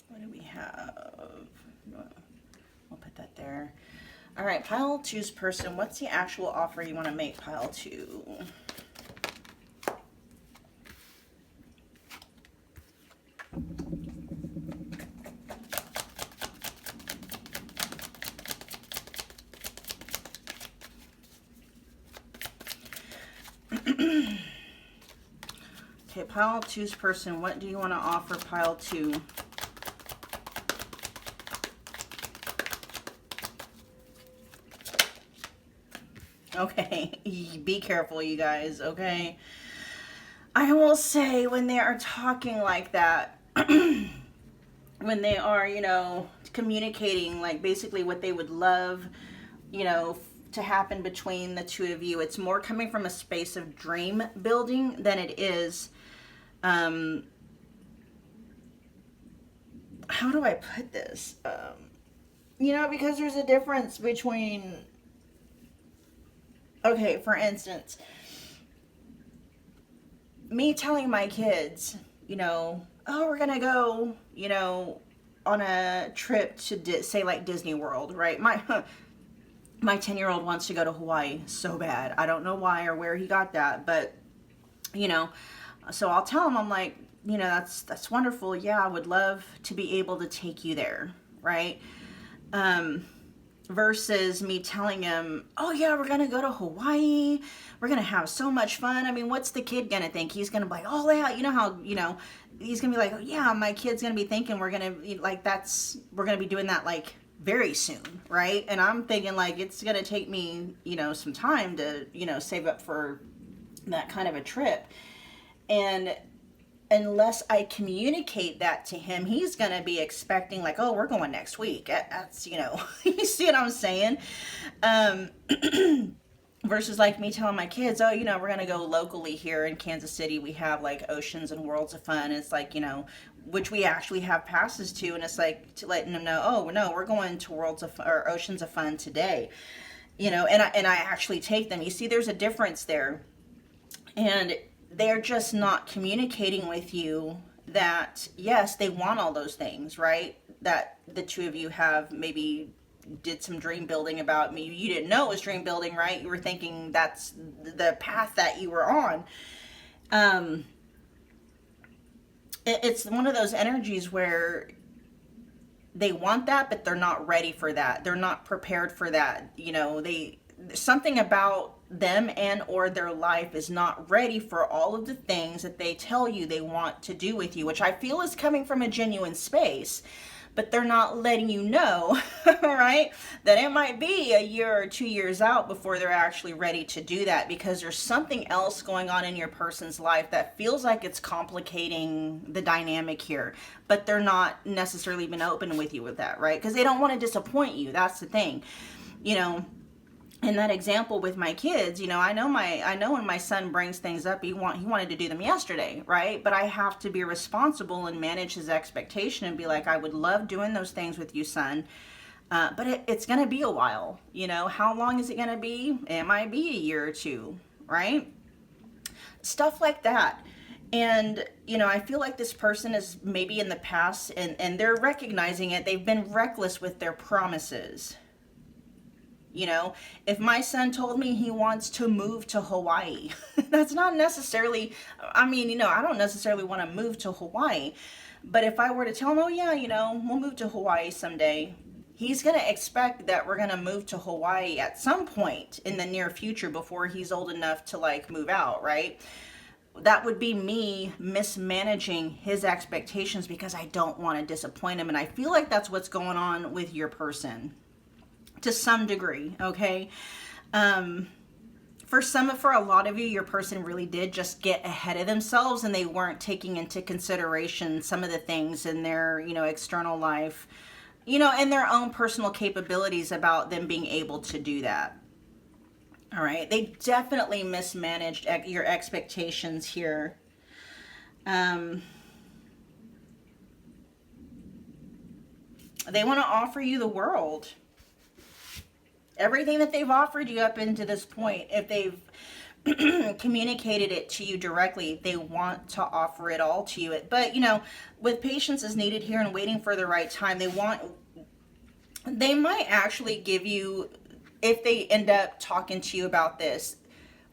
Speaker 1: What do we have? We'll put that there. All right, pile 2's person, what's the actual offer you want to make, pile 2? Okay, pile 2's person, what do you want to offer pile 2? Okay, be careful, you guys, okay? I will say, when they are talking like that, when they are, you know, communicating like basically what they would love, you know, to happen between the two of you, it's more coming from a space of dream building than it is, how do I put this? You know, because there's a difference between, okay, for instance, me telling my kids, you know, oh, we're gonna go, you know, on a trip to say like Disney World, right? My 10-year-old wants to go to Hawaii so bad. I don't know why or where he got that, but, you know, so I'll tell him, I'm like, you know, that's wonderful. Yeah, I would love to be able to take you there, right? Versus me telling him, oh yeah, we're gonna go to Hawaii, we're gonna have so much fun. I mean, what's the kid gonna think? He's gonna be like, oh yeah, you know how, you know, he's gonna be like, oh, yeah, my kid's gonna be thinking we're gonna, like, we're gonna be doing that like very soon, right? And I'm thinking like, it's gonna take me, you know, some time to, you know, save up for that kind of a trip. And unless I communicate that to him, he's going to be expecting like, oh, we're going next week. That's, you know, you see what I'm saying? Versus like me telling my kids, oh, you know, we're going to go locally here in Kansas City. We have like Oceans and Worlds of Fun. It's like, you know, which we actually have passes to. And it's like to letting them know, oh, no, we're going to Oceans of Fun today. You know, and I actually take them. You see, there's a difference there. And they're just not communicating with you that, yes, they want all those things, right? That the two of you have maybe did some dream building about. Me. You didn't know it was dream building, right? You were thinking that's the path that you were on. It's one of those energies where they want that, but they're not ready for that. They're not prepared for that. You know, something about them and or their life is not ready for all of the things that they tell you they want to do with you, which I feel is coming from a genuine space, but they're not letting you know, right? That it might be a year or 2 years out before they're actually ready to do that, because there's something else going on in your person's life that feels like it's complicating the dynamic here, but they're not necessarily been open with you with that, right? Because they don't want to disappoint you. That's the thing, you know. In that example with my kids, you know, I know when my son brings things up, he wanted to do them yesterday, right? But I have to be responsible and manage his expectation and be like, I would love doing those things with you, son. But it's going to be a while, you know. How long is it going to be? It might be a year or two, right? Stuff like that. And, you know, I feel like this person is maybe in the past and they're recognizing it. They've been reckless with their promises. You know, if my son told me he wants to move to Hawaii, that's not necessarily, I mean, you know, I don't necessarily want to move to Hawaii. But if I were to tell him, oh yeah, you know, we'll move to Hawaii someday, he's going to expect that we're going to move to Hawaii at some point in the near future before he's old enough to like move out, right? That would be me mismanaging his expectations because I don't want to disappoint him. And I feel like that's what's going on with your person to some degree, okay? For a lot of you, your person really did just get ahead of themselves and they weren't taking into consideration some of the things in their, external life, and their own personal capabilities about them being able to do that. All right. They definitely mismanaged your expectations here. They want to offer you the world. Everything that they've offered you up into this point, if they've communicated it to you directly, they want to offer it all to you. But, with patience is needed here and waiting for the right time, they might actually give you, if they end up talking to you about this,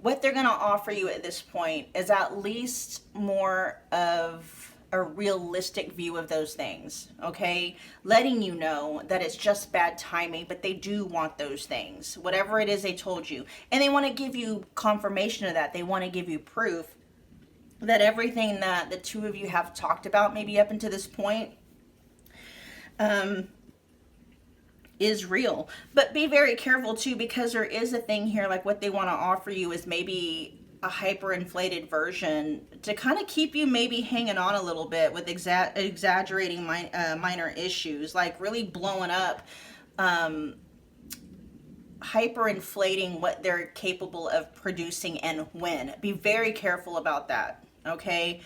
Speaker 1: what they're going to offer you at this point is at least more of a realistic view of those things, okay? Letting you know that it's just bad timing, but they do want those things, whatever it is they told you. And they want to give you confirmation of that. They want to give you proof that everything that the two of you have talked about, maybe up until this point, is real. But be very careful too, because there is a thing here, like what they want to offer you is maybe a hyperinflated version to kind of keep you maybe hanging on a little bit with exaggerating minor issues, like really blowing up, hyperinflating what they're capable of producing and when. Be very careful about that, okay?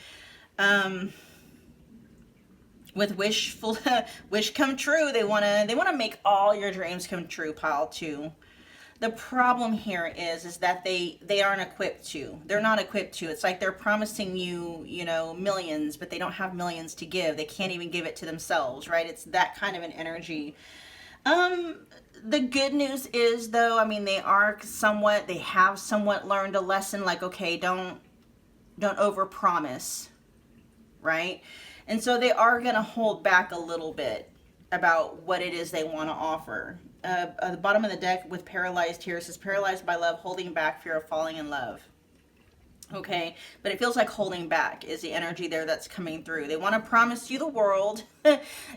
Speaker 1: With wish come true, they want to make all your dreams come true, pile 2. The problem here is that they aren't equipped to. They're not equipped to. It's like they're promising you, millions, but they don't have millions to give. They can't even give it to themselves, right? It's that kind of an energy. The good news is, though, they have somewhat learned a lesson, like, okay, don't overpromise, right? And so they are going to hold back a little bit about what it is they want to offer. At the bottom of the deck with paralyzed here, it says paralyzed by love, holding back, fear of falling in love. Okay, but it feels like holding back is the energy there that's coming through. They want to promise you the world.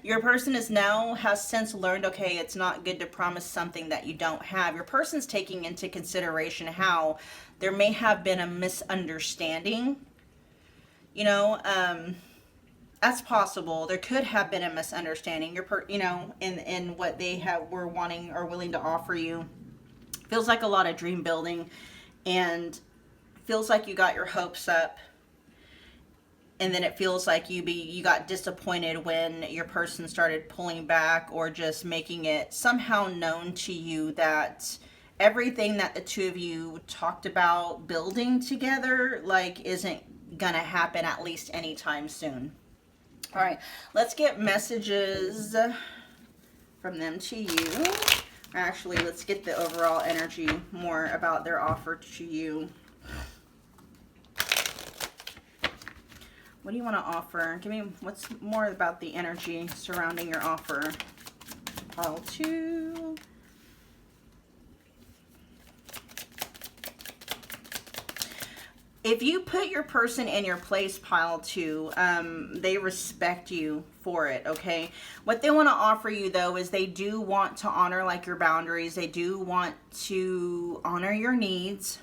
Speaker 1: Your person has since learned, okay, it's not good to promise something that you don't have. Your person's taking into consideration how there may have been a misunderstanding. That's possible. There could have been a misunderstanding. In what they were wanting or willing to offer you. Feels like a lot of dream building, and feels like you got your hopes up, and then it feels like you got disappointed when your person started pulling back or just making it somehow known to you that everything that the two of you talked about building together isn't gonna happen, at least anytime soon. All right, let's get messages from them to you. Actually, let's get the overall energy more about their offer to you. What do you want to offer? Give me what's more about the energy surrounding your offer. Pile 2. If you put your person in your place, pile 2, they respect you for it, okay? What they want to offer you, though, is they do want to honor, your boundaries. They do want to honor your needs.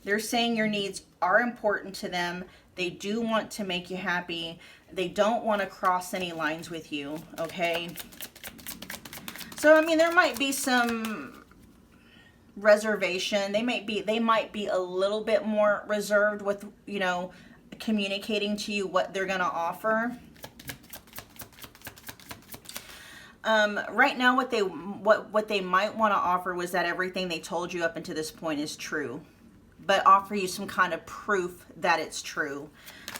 Speaker 1: They're saying your needs are important to them. They do want to make you happy. They don't want to cross any lines with you, okay? So, there might be some reservation. They might be a little bit more reserved with, communicating to you what they're going to offer. Right now, what they might want to offer was that everything they told you up until this point is true, but offer you some kind of proof that it's true.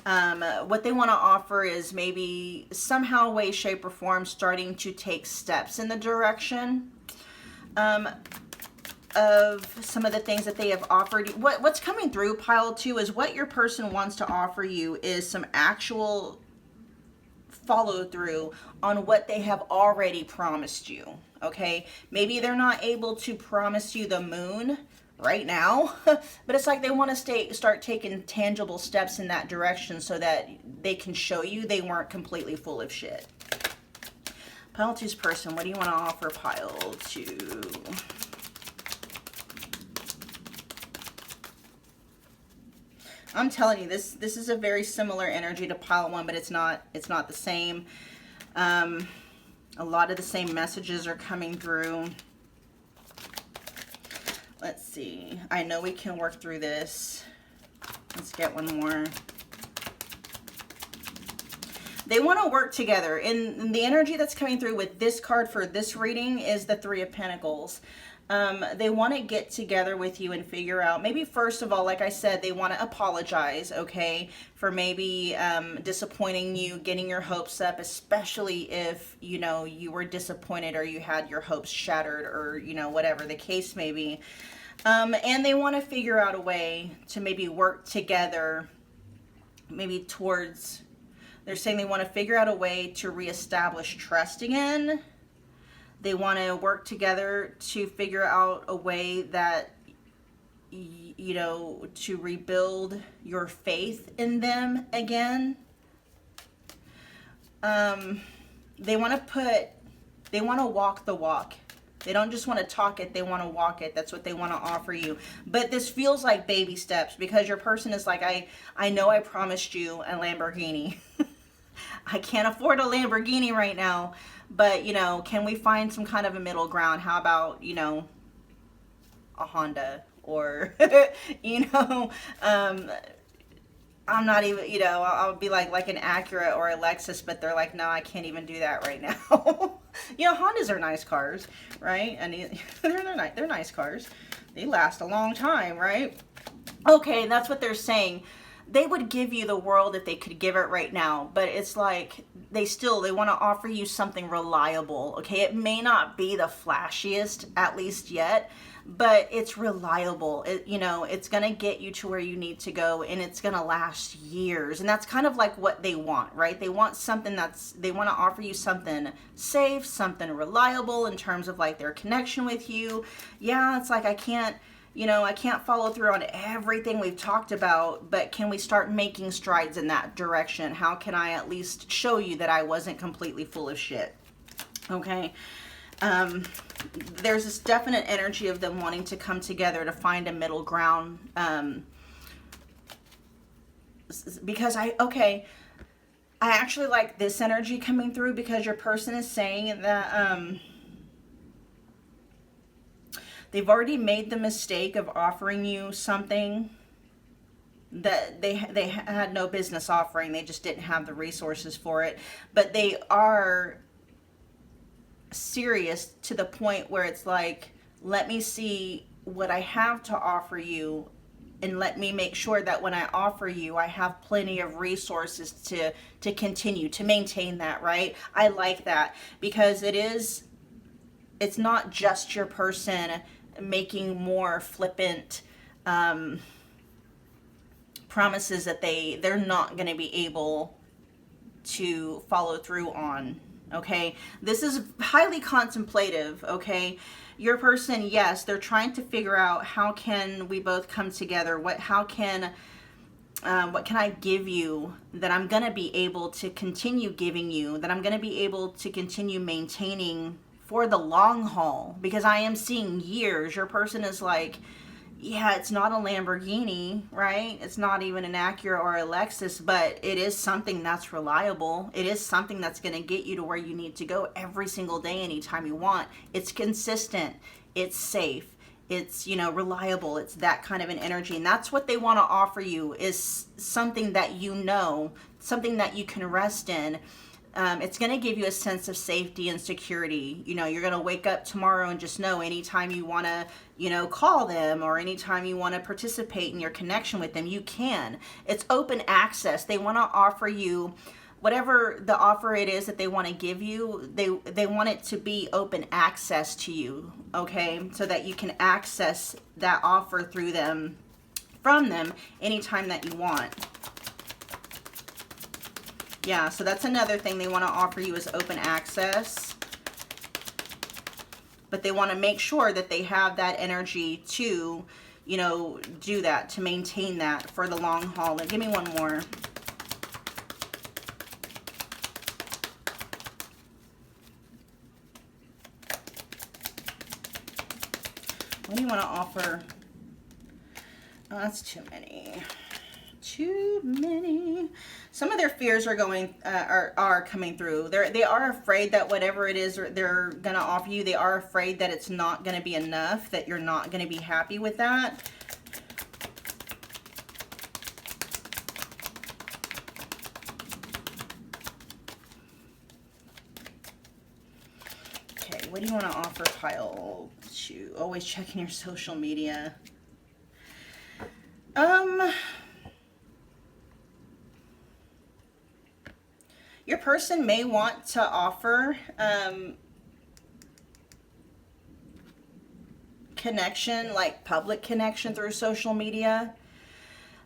Speaker 1: What they want to offer is maybe somehow, way, shape, or form starting to take steps in the direction of some of the things that they have offered. What's coming through, pile 2, is what your person wants to offer you is some actual follow through on what they have already promised you, okay? Maybe they're not able to promise you the moon right now, but it's like they want to start taking tangible steps in that direction so that they can show you they weren't completely full of shit. Pile 2's person, what do you want to offer pile 2? I'm telling you, this is a very similar energy to pile 1, but it's not the same. A lot of the same messages are coming through. Let's see. I know we can work through this. Let's get one more. They want to work together. And the energy that's coming through with this card for this reading is the Three of Pentacles. They want to get together with you and figure out, maybe first of all, like I said, they want to apologize, okay, for maybe disappointing you, getting your hopes up, especially if, you know, you were disappointed or you had your hopes shattered or, you know, whatever the case may be. And they want to figure out a way to maybe work together, maybe towards, they're saying they want to figure out a way to reestablish trust again. They want to work together to figure out a way that, you know, to rebuild your faith in them again. They want to walk the walk. They don't just want to talk it, they want to walk it. That's what they want to offer you. But this feels like baby steps because your person is like, I know I promised you a Lamborghini. I can't afford a Lamborghini right now. But, you know, can we find some kind of a middle ground? How about, you know, a Honda or, you know, I'm not even, you know, I'll be like an Acura or a Lexus, but they're like, no, I can't even do that right now. You know, Hondas are nice cars, right? And they're nice cars. They last a long time, right? Okay, that's what they're saying. They would give you the world if they could give it right now, but it's like they want to offer you something reliable, okay? It may not be the flashiest, at least yet, but it's reliable. You know, it's going to get you to where you need to go, and it's going to last years. And that's kind of like what they want, right? They want something they want to offer you something safe, something reliable in terms of like their connection with you. Yeah, it's like I can't follow through on everything we've talked about, but can we start making strides in that direction? How can I at least show you that I wasn't completely full of shit? Okay. There's this definite energy of them wanting to come together to find a middle ground. Because I actually like this energy coming through because your person is saying that, they've already made the mistake of offering you something that they had no business offering. They just didn't have the resources for it. But they are serious to the point where it's like, let me see what I have to offer you, and let me make sure that when I offer you, I have plenty of resources to continue to maintain that, right? I like that because it's not just your person making more flippant promises that they're not going to be able to follow through on, okay? This is highly contemplative, okay? Your person, yes, they're trying to figure out how can we both come together? What can I give you that I'm going to be able to continue giving you, that I'm going to be able to continue maintaining for the long haul? Because I am seeing years. Your person is like, yeah, it's not a Lamborghini, right? It's not even an Acura or a Lexus, but it is something that's reliable. It is something that's going to get you to where you need to go every single day, anytime you want. It's consistent. It's safe. It's, you know, reliable. It's that kind of an energy. And that's what they want to offer you, is something that you know, something that you can rest in. It's going to give you a sense of safety and security. You know, you're going to wake up tomorrow and just know anytime you want to, you know, call them, or anytime you want to participate in your connection with them, you can. It's open access. They want to offer you whatever the offer it is that they want to give you. They want it to be open access to you, okay? So that you can access that offer through them, from them, anytime that you want. Yeah, so that's another thing they want to offer you is open access. But they want to make sure that they have that energy to, you know, do that, to maintain that for the long haul. And give me one more. What do you want to offer? Oh, that's too many. Too many. Some of their fears are going are coming through. They are afraid that whatever it is they're gonna offer you, they are afraid that it's not gonna be enough, that you're not gonna be happy with that. Okay, what do you want to offer, pile 2? Always checking your social media. Your person may want to offer connection, like public connection through social media.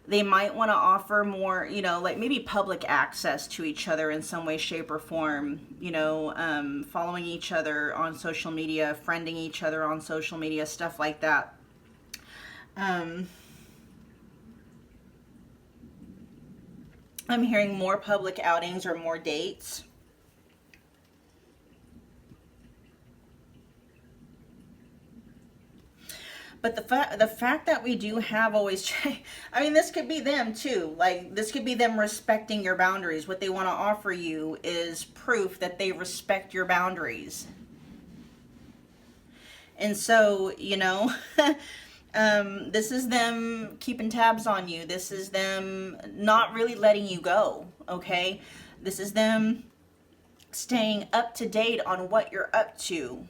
Speaker 1: They might want to offer more, you know, like maybe public access to each other in some way, shape, or form. You know, following each other on social media, friending each other on social media, stuff like that. I'm hearing more public outings or more dates. But the fact that we do have always, I mean, this could be them too. Like, this could be them respecting your boundaries. What they want to offer you is proof that they respect your boundaries. And so, you know, this is them keeping tabs on you. This is them not really letting you go, okay? This is them staying up to date on what you're up to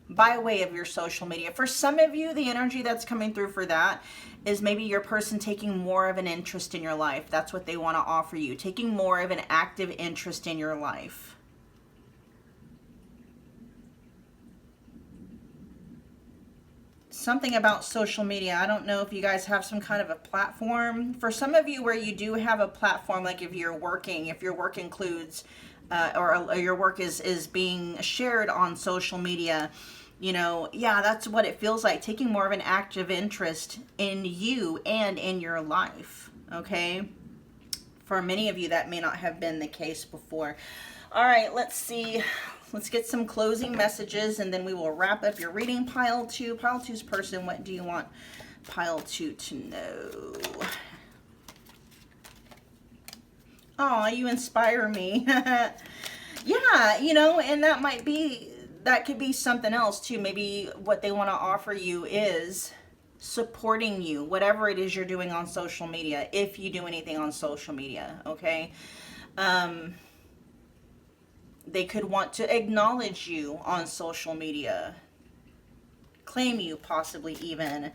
Speaker 1: by way of your social media. For some of you, the energy that's coming through for that is maybe your person taking more of an interest in your life. That's what they want to offer you, taking more of an active interest in your life. Something about social media. I don't know if you guys have some kind of a platform. For some of you where you do have a platform, like if you're working, if your work includes or your work is being shared on social media, you know, yeah, that's what it feels like, taking more of an active interest in you and in your life, okay? For many of you, that may not have been the case before. All right, let's see. Let's get some closing messages, and then we will wrap up your reading. Pile 2. Pile 2's person, what do you want pile 2 to know? Oh, you inspire me. Yeah, you know, and that could be something else too. Maybe what they want to offer you is supporting you, whatever it is you're doing on social media, if you do anything on social media, okay? They could want to acknowledge you on social media, claim you possibly even.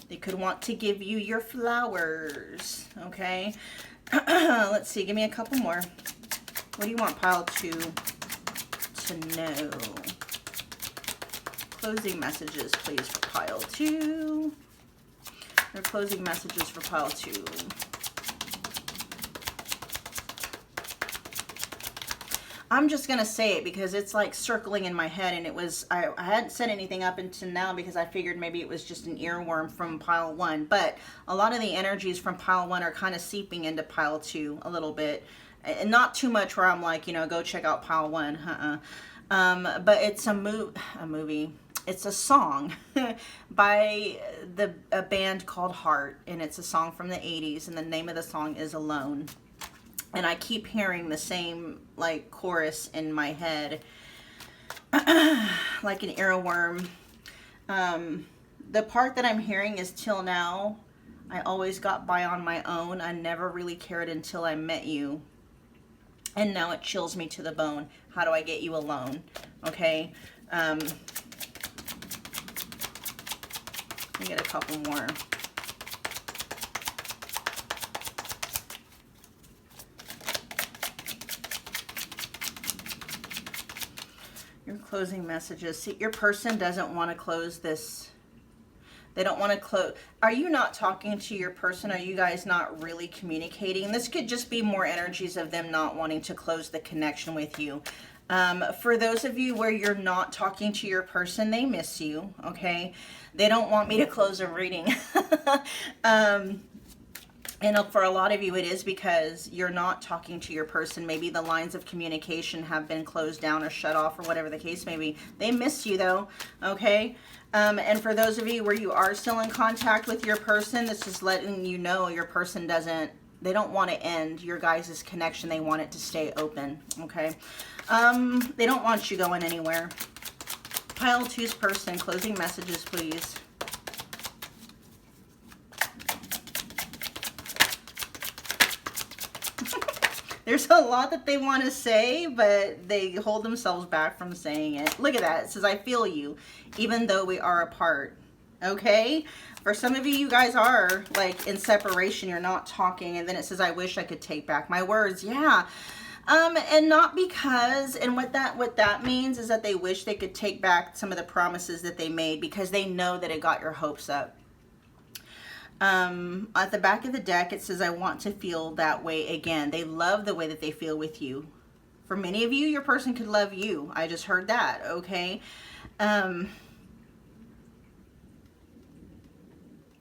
Speaker 1: They could want to give you your flowers, okay? Let's see, give me a couple more. What do you want pile 2 to know? Closing messages, please, for pile 2. Or closing messages for pile 2. I'm just going to say it because it's like circling in my head, and it was, I hadn't said anything up until now because I figured maybe it was just an earworm from pile 1, but a lot of the energies from pile 1 are kind of seeping into pile 2 a little bit, and not too much where I'm like, you know, go check out pile 1, but it's a movie. It's a song by a band called Heart, and it's a song from the 80s, and the name of the song is Alone. And I keep hearing the same, like, chorus in my head, like an earworm. The part that I'm hearing is, till now, I always got by on my own. I never really cared until I met you. And now it chills me to the bone. How do I get you alone? Okay. Let me get a couple more. Your closing messages. See, your person doesn't want to close this They don't want to close. Are you not talking to your person? Are you guys not really communicating? This could just be more energies of them not wanting to close the connection with you. For those of you where you're not talking to your person, they miss you, okay? They don't want me to close a reading. And for a lot of you, it is because you're not talking to your person. Maybe the lines of communication have been closed down or shut off or whatever the case may be. They miss you though, okay? And for those of you where you are still in contact with your person, this is letting you know your person they don't want to end your guys' connection. They want it to stay open, okay? They don't want you going anywhere. Pile 2's person, closing messages, please. There's a lot that they want to say, but they hold themselves back from saying it. Look at that. It says, I feel you, even though we are apart. Okay? For some of you, you guys are like in separation. You're not talking. And then it says, I wish I could take back my words. Yeah. And not because, and what that means is that they wish they could take back some of the promises that they made because they know that it got your hopes up. At the back of the deck, it says, I want to feel that way again. They love the way that they feel with you. For many of you, your person could love you. I just heard that, okay?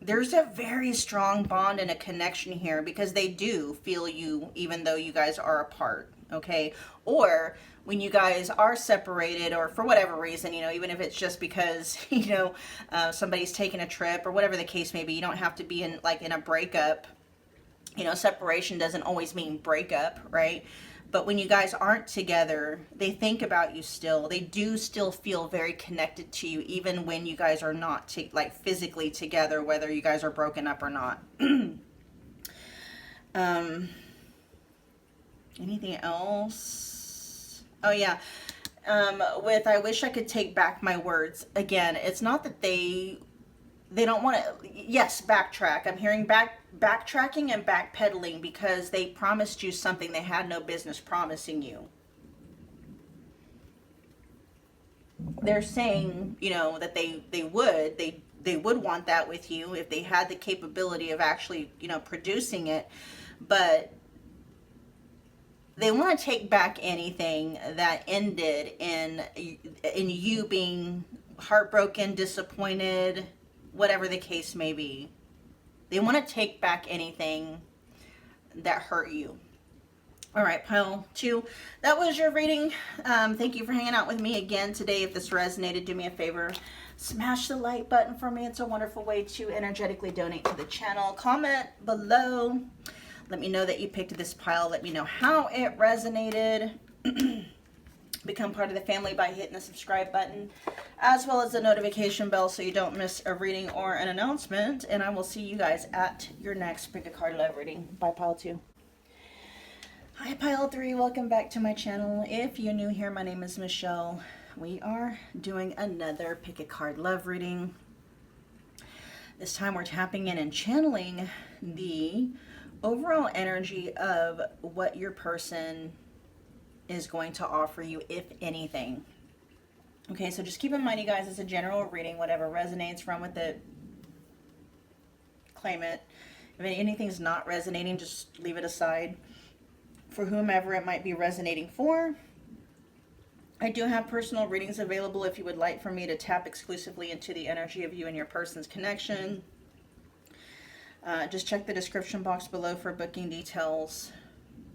Speaker 1: There's a very strong bond and a connection here because they do feel you even though you guys are apart, okay? Or when you guys are separated or for whatever reason, you know, even if it's just because, you know, somebody's taking a trip or whatever the case may be, you don't have to be in a breakup. You know, separation doesn't always mean breakup, right? But when you guys aren't together, they think about you still. They do still feel very connected to you, even when you guys are not physically together, whether you guys are broken up or not. Anything else? Oh yeah. With I wish I could take back my words. Again, it's not that they don't want to, yes, backtrack. I'm hearing backtracking and backpedaling because they promised you something they had no business promising you. They're saying, you know, that they would want that with you if they had the capability of actually, you know, producing it, but they want to take back anything that ended in you being heartbroken, disappointed, whatever the case may be. They want to take back anything that hurt you. All right, pile 2. That was your reading. Thank you for hanging out with me again today. If this resonated, do me a favor. Smash the like button for me. It's a wonderful way to energetically donate to the channel. Comment below. Let me know that you picked this pile. Let me know how it resonated. Become part of the family by hitting the subscribe button, as well as the notification bell so you don't miss a reading or an announcement. And I will see you guys at your next Pick a Card Love reading. Bye, pile 2. Hi, pile 3. Welcome back to my channel. If you're new here, my name is Michelle. We are doing another Pick a Card Love reading. This time we're tapping in and channeling the overall energy of what your person is going to offer you, if anything. Okay, so just keep in mind, you guys, it's a general reading. Whatever resonates, run with it. Claim it. If anything's not resonating, just leave it aside. For whomever it might be resonating for, I do have personal readings available if you would like for me to tap exclusively into the energy of you and your person's connection. Just check the description box below for booking details.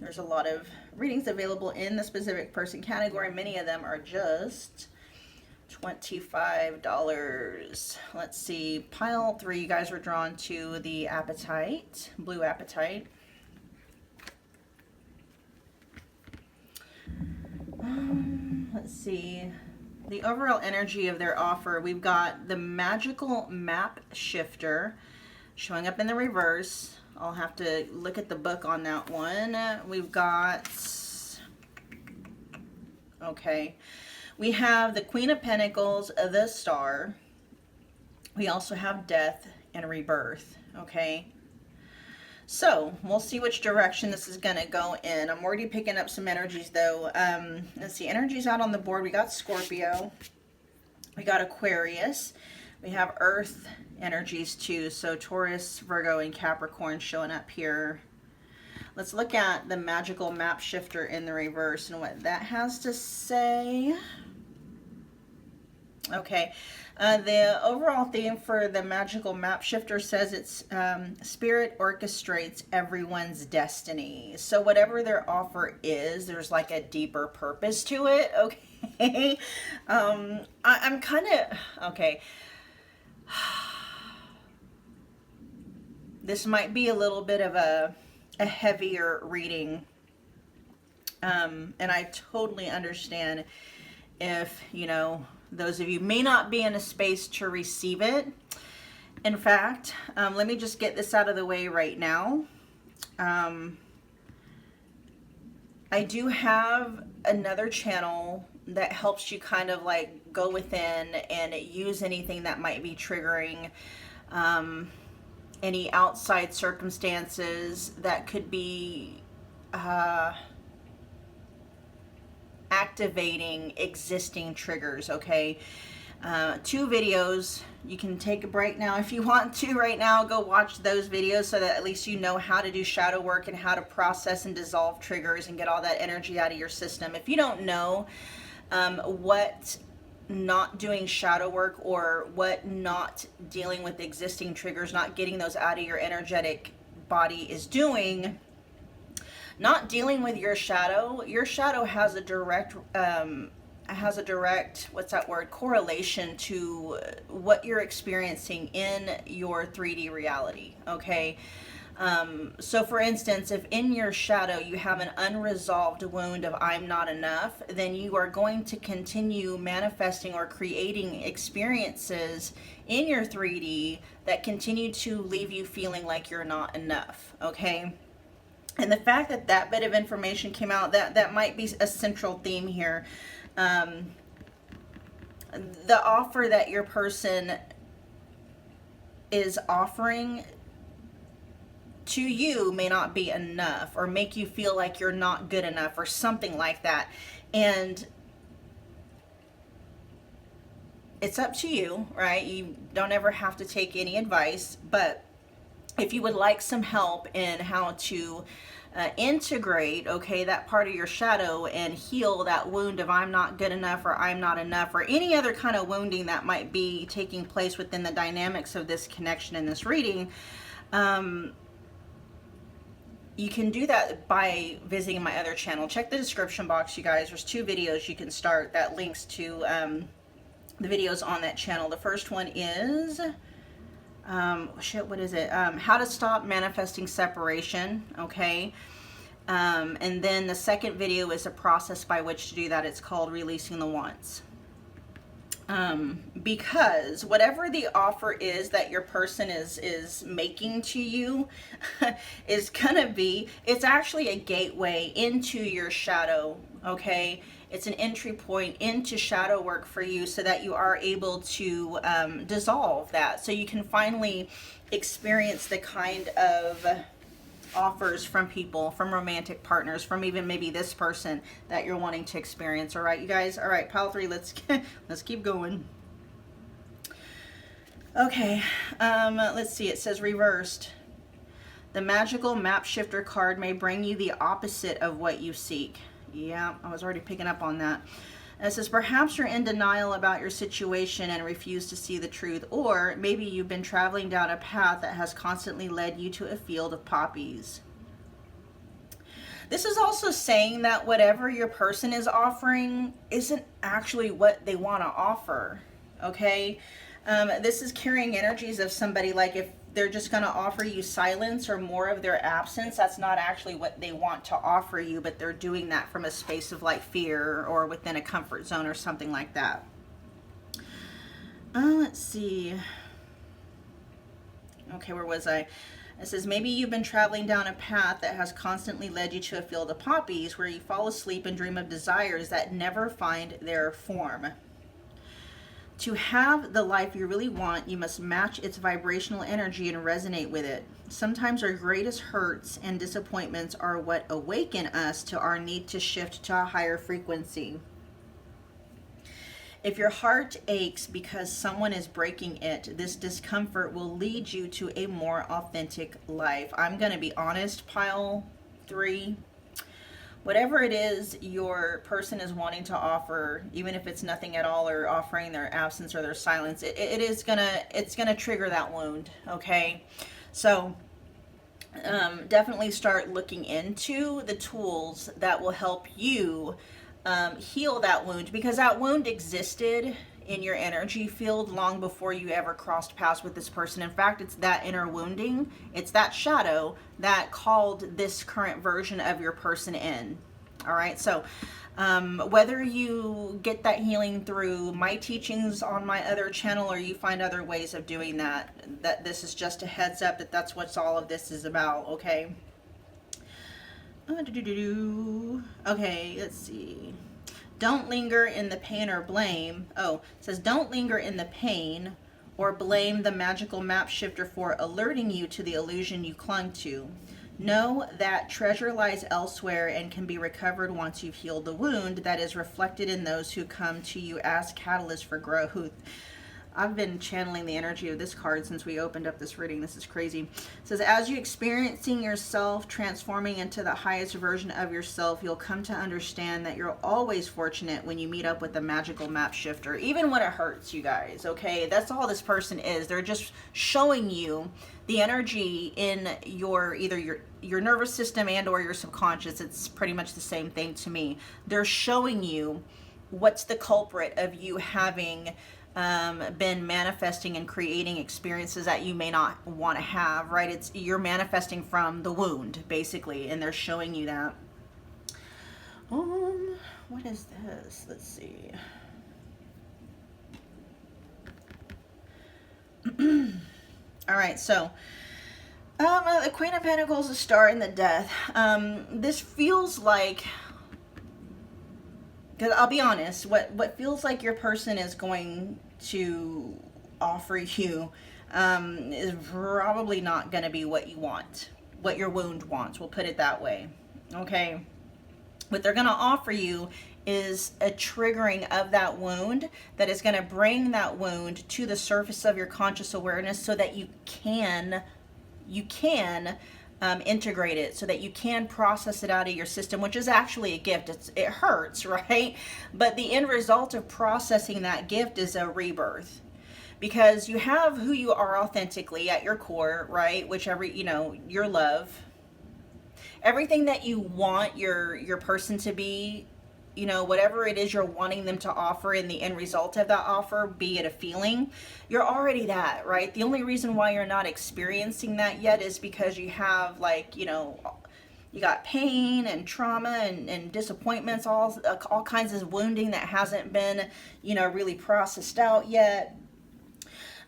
Speaker 1: There's a lot of readings available in the specific person category. Many of them are just $25. Let's see. Pile 3, you guys were drawn to the Apatite, blue Apatite. Let's see. The overall energy of their offer. We've got the magical map shifter showing up in the reverse. I'll have to look at the book on that one. We've got, okay, we have the Queen of Pentacles, the Star. We also have Death and Rebirth, okay? So we'll see which direction this is going to go in. I'm already picking up some energies though. Let's see, energies out on the board. We got Scorpio. We got Aquarius. We have Earth energies too. So Taurus, Virgo, and Capricorn showing up here. Let's look at the magical map shifter in the reverse and what that has to say. Okay, the overall theme for the magical map shifter says it's spirit orchestrates everyone's destiny. So whatever their offer is, there's like a deeper purpose to it. Okay, I'm kind of okay. This might be a little bit of a heavier reading, and I totally understand if, you know, those of you may not be in a space to receive it. In fact, let me just get this out of the way right now. I do have another channel that helps you kind of like go within and use anything that might be triggering, any outside circumstances that could be activating existing triggers. Okay, 2 videos. You can take a break now if you want to right now, go watch those videos so that at least you know how to do shadow work and how to process and dissolve triggers and get all that energy out of your system. If you don't know what not doing shadow work or what not dealing with existing triggers, not getting those out of your energetic body is doing, not dealing with your shadow has a direct what's that word, correlation to what you're experiencing in your 3D reality. Okay, so for instance, if in your shadow you have an unresolved wound of I'm not enough, then you are going to continue manifesting or creating experiences in your 3D that continue to leave you feeling like you're not enough. Okay, and the fact that that bit of information came out, that might be a central theme here. The offer that your person is offering to you may not be enough, or make you feel like you're not good enough or something like that. And it's up to you, right? You don't ever have to take any advice, but if you would like some help in how to integrate, okay, that part of your shadow and heal that wound of I'm not good enough or I'm not enough, or any other kind of wounding that might be taking place within the dynamics of this connection in this reading, you can do that by visiting my other channel. Check the description box, you guys. There's 2 videos you can start that links to the videos on that channel. The first one is what is it? How to stop manifesting separation. Okay. And then the second video is a process by which to do that. It's called Releasing the Wants. Because whatever the offer is that your person is making to you is gonna be, it's actually a gateway into your shadow. Okay, it's an entry point into shadow work for you, so that you are able to dissolve that, so you can finally experience the kind of offers from people, from romantic partners, from even maybe this person that you're wanting to experience. All right, you guys. All right, pile 3. Let's keep going. Okay, let's see. It says reversed. The magical map shifter card may bring you the opposite of what you seek. Yeah, I was already picking up on that. And it says, perhaps you're in denial about your situation and refuse to see the truth, or maybe you've been traveling down a path that has constantly led you to a field of poppies. This is also saying that whatever your person is offering isn't actually what they want to offer. Okay, this is carrying energies of somebody like, if they're just going to offer you silence or more of their absence, that's not actually what they want to offer you, but they're doing that from a space of like fear or within a comfort zone or something like that. Let's see. Okay, where was I? It says, maybe you've been traveling down a path that has constantly led you to a field of poppies, where you fall asleep and dream of desires that never find their form. To have the life you really want, you must match its vibrational energy and resonate with it. Sometimes our greatest hurts and disappointments are what awaken us to our need to shift to a higher frequency. If your heart aches because someone is breaking it, this discomfort will lead you to a more authentic life. I'm going to be honest, pile 3. Whatever it is your person is wanting to offer, even if it's nothing at all or offering their absence or their silence, it's gonna trigger that wound. Okay, so definitely start looking into the tools that will help you heal that wound, because that wound existed in your energy field long before you ever crossed paths with this person. In fact, it's that inner wounding, it's that shadow that called this current version of your person in. All right, so whether you get that healing through my teachings on my other channel or you find other ways of doing that, this is just a heads up that that's what all of this is about. Okay. Okay, let's see. Don't linger in the pain or blame. Oh, it says don't linger in the pain or blame the magical map shifter for alerting you to the illusion you clung to. Know that treasure lies elsewhere and can be recovered once you've healed the wound that is reflected in those who come to you as catalysts for growth. I've been channeling the energy of this card since we opened up this reading. This is crazy. It says, as you experiencing yourself transforming into the highest version of yourself, you'll come to understand that you're always fortunate when you meet up with the magical map shifter, even when it hurts, you guys. Okay, that's all this person is. They're just showing you the energy in your either your nervous system and or your subconscious. It's pretty much the same thing to me. They're showing you what's the culprit of you having been manifesting and creating experiences that you may not want to have, right? You're manifesting from the wound, basically, and they're showing you that. What is this? Let's see. All right, so the Queen of Pentacles, the Star, and the Death. This feels like, because I'll be honest, what feels like your person is going to offer you is probably not going to be what you want, what your wound wants. We'll put it that way. Okay. What they're going to offer you is a triggering of that wound that is going to bring that wound to the surface of your conscious awareness so that you can integrate it, so that you can process it out of your system, which is actually a gift. It hurts, right? But the end result of processing that gift is a rebirth, because you have who you are authentically at your core, right? Whichever, your love, everything that you want your person to be, whatever it is you're wanting them to offer in the end result of that offer, be it a feeling, you're already that, right? The only reason why you're not experiencing that yet is because you have, you got pain and trauma and disappointments, all kinds of wounding that hasn't been, really processed out yet.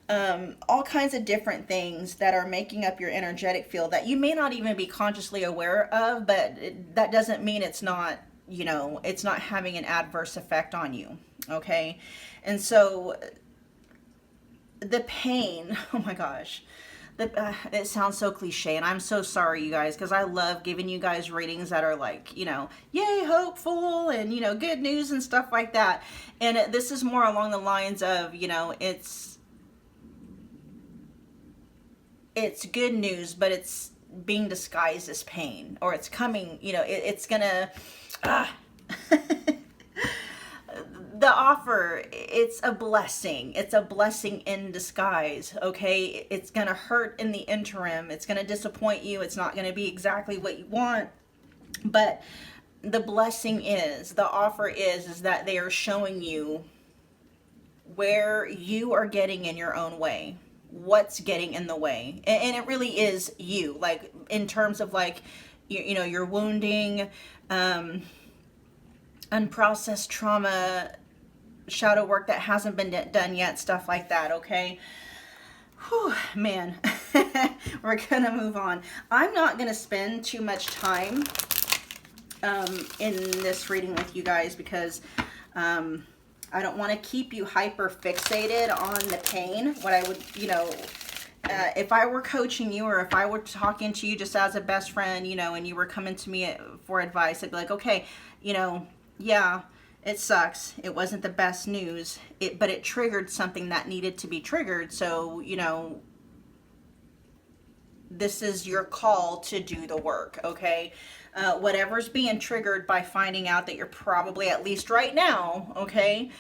Speaker 1: All kinds of different things that are making up your energetic field that you may not even be consciously aware of, but that doesn't mean it's not, it's not having an adverse effect on you. Okay. And so the pain, oh my gosh, it sounds so cliche, and I'm so sorry, you guys, because I love giving you guys readings that are like, yay, hopeful, and, good news and stuff like that. And this is more along the lines of, it's good news, but it's being disguised as pain, or it's coming, it's gonna, the offer, it's a blessing. It's a blessing in disguise, okay? It's gonna hurt in the interim. It's gonna disappoint you. It's not gonna be exactly what you want, but the blessing is, the offer is that they are showing you where you are getting in your own way. What's getting in the way, and it really is you, like in terms of like your wounding, unprocessed trauma, shadow work that hasn't been done yet, stuff like that. Okay. Whew, man. We're gonna move on. I'm not gonna spend too much time in this reading with you guys, because I don't want to keep you hyper fixated on the pain. What I would, if I were coaching you, or if I were talking to you just as a best friend, and you were coming to me for advice, I'd be like, okay, yeah, it sucks. It wasn't the best news, but it triggered something that needed to be triggered. So, you know, this is your call to do the work, okay? Whatever's being triggered by finding out that you're probably, at least right now, okay,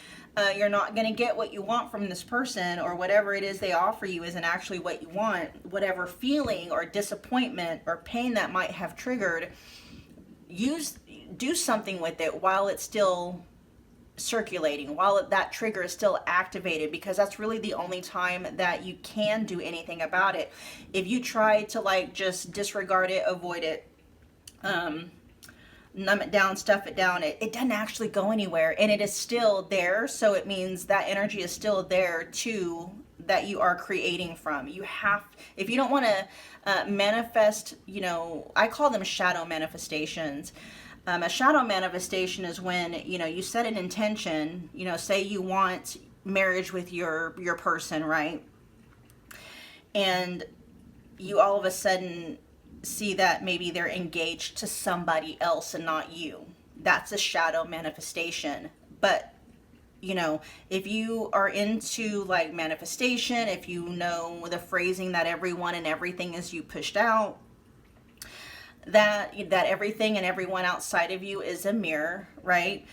Speaker 1: you're not going to get what you want from this person, or whatever it is they offer you isn't actually what you want. Whatever feeling or disappointment or pain that might have triggered, do something with it while it's still circulating, while that trigger is still activated, because that's really the only time that you can do anything about it. If you try to like just disregard it, avoid it, numb it down, stuff it down, it doesn't actually go anywhere, and it is still there. So it means that energy is still there too, that you are creating from. You have, if you don't want to manifest, you know, I call them shadow manifestations. A shadow manifestation is when, you know, you set an intention, you know, say you want marriage with your person, right? And you all of a sudden see that maybe they're engaged to somebody else and not you. That's a shadow manifestation. But, you know, if you are into like manifestation, if you know the phrasing that everyone and everything is you pushed out, that everything and everyone outside of you is a mirror, right?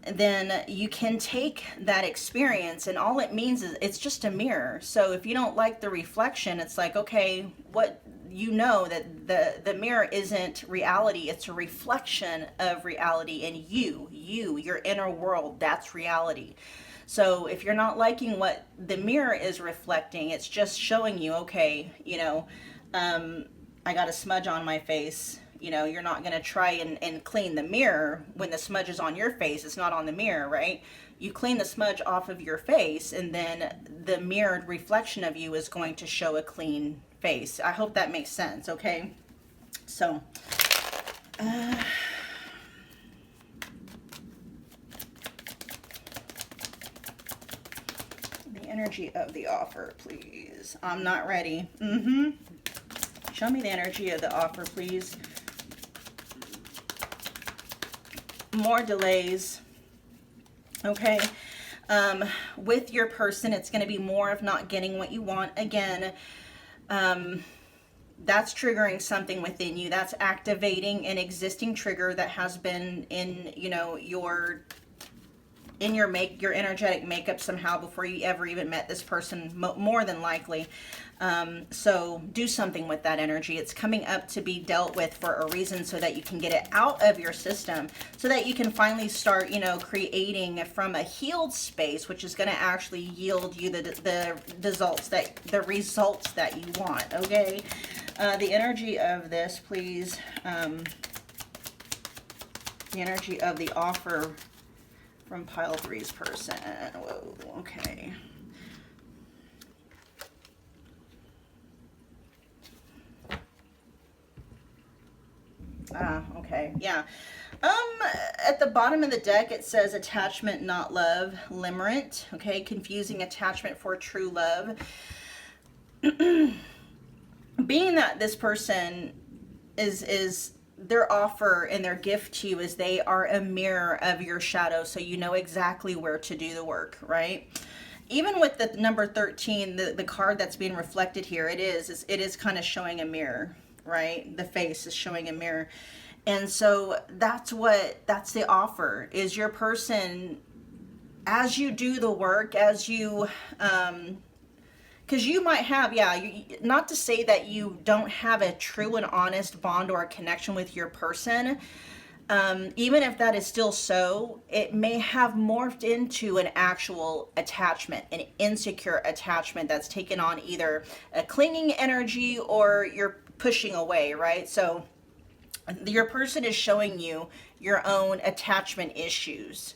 Speaker 1: Then you can take that experience, and all it means is it's just a mirror. So if you don't like the reflection, it's like, okay, what, you know that the mirror isn't reality, it's a reflection of reality, and your inner world, that's reality. So if you're not liking what the mirror is reflecting, it's just showing you, okay, you know, I got a smudge on my face. You know, you're not going to try and clean the mirror when the smudge is on your face. It's not on the mirror, right? You clean the smudge off of your face, and then the mirrored reflection of you is going to show a clean face. I hope that makes sense, okay? So, the energy of the offer, please. I'm not ready. Show me the energy of the offer, please. More delays. Okay. With your person, it's going to be more of not getting what you want. Again, that's triggering something within you. That's activating an existing trigger that has been in, you know, your energetic makeup somehow before you ever even met this person, more than likely. So do something with that energy. It's coming up to be dealt with for a reason, so that you can get it out of your system, so that you can finally start, you know, creating from a healed space, which is going to actually yield you the results that you want. Okay. The energy of this, please. The energy of the offer from pile 3's person. Whoa, okay. Okay, yeah. At the bottom of the deck, it says attachment, not love, limerent. Okay, confusing attachment for true love. Being that this person is their offer and their gift to you is they are a mirror of your shadow, so you know exactly where to do the work, right? Even with the number 13, the card that's being reflected here, it is kind of showing a mirror, right? The face is showing a mirror. And so that's the offer, is your person, as you do the work, as you, because you might have, not to say that you don't have a true and honest bond or a connection with your person. Even if that is still so, it may have morphed into an actual attachment, an insecure attachment that's taken on either a clinging energy or you're pushing away, right? So your person is showing you your own attachment issues.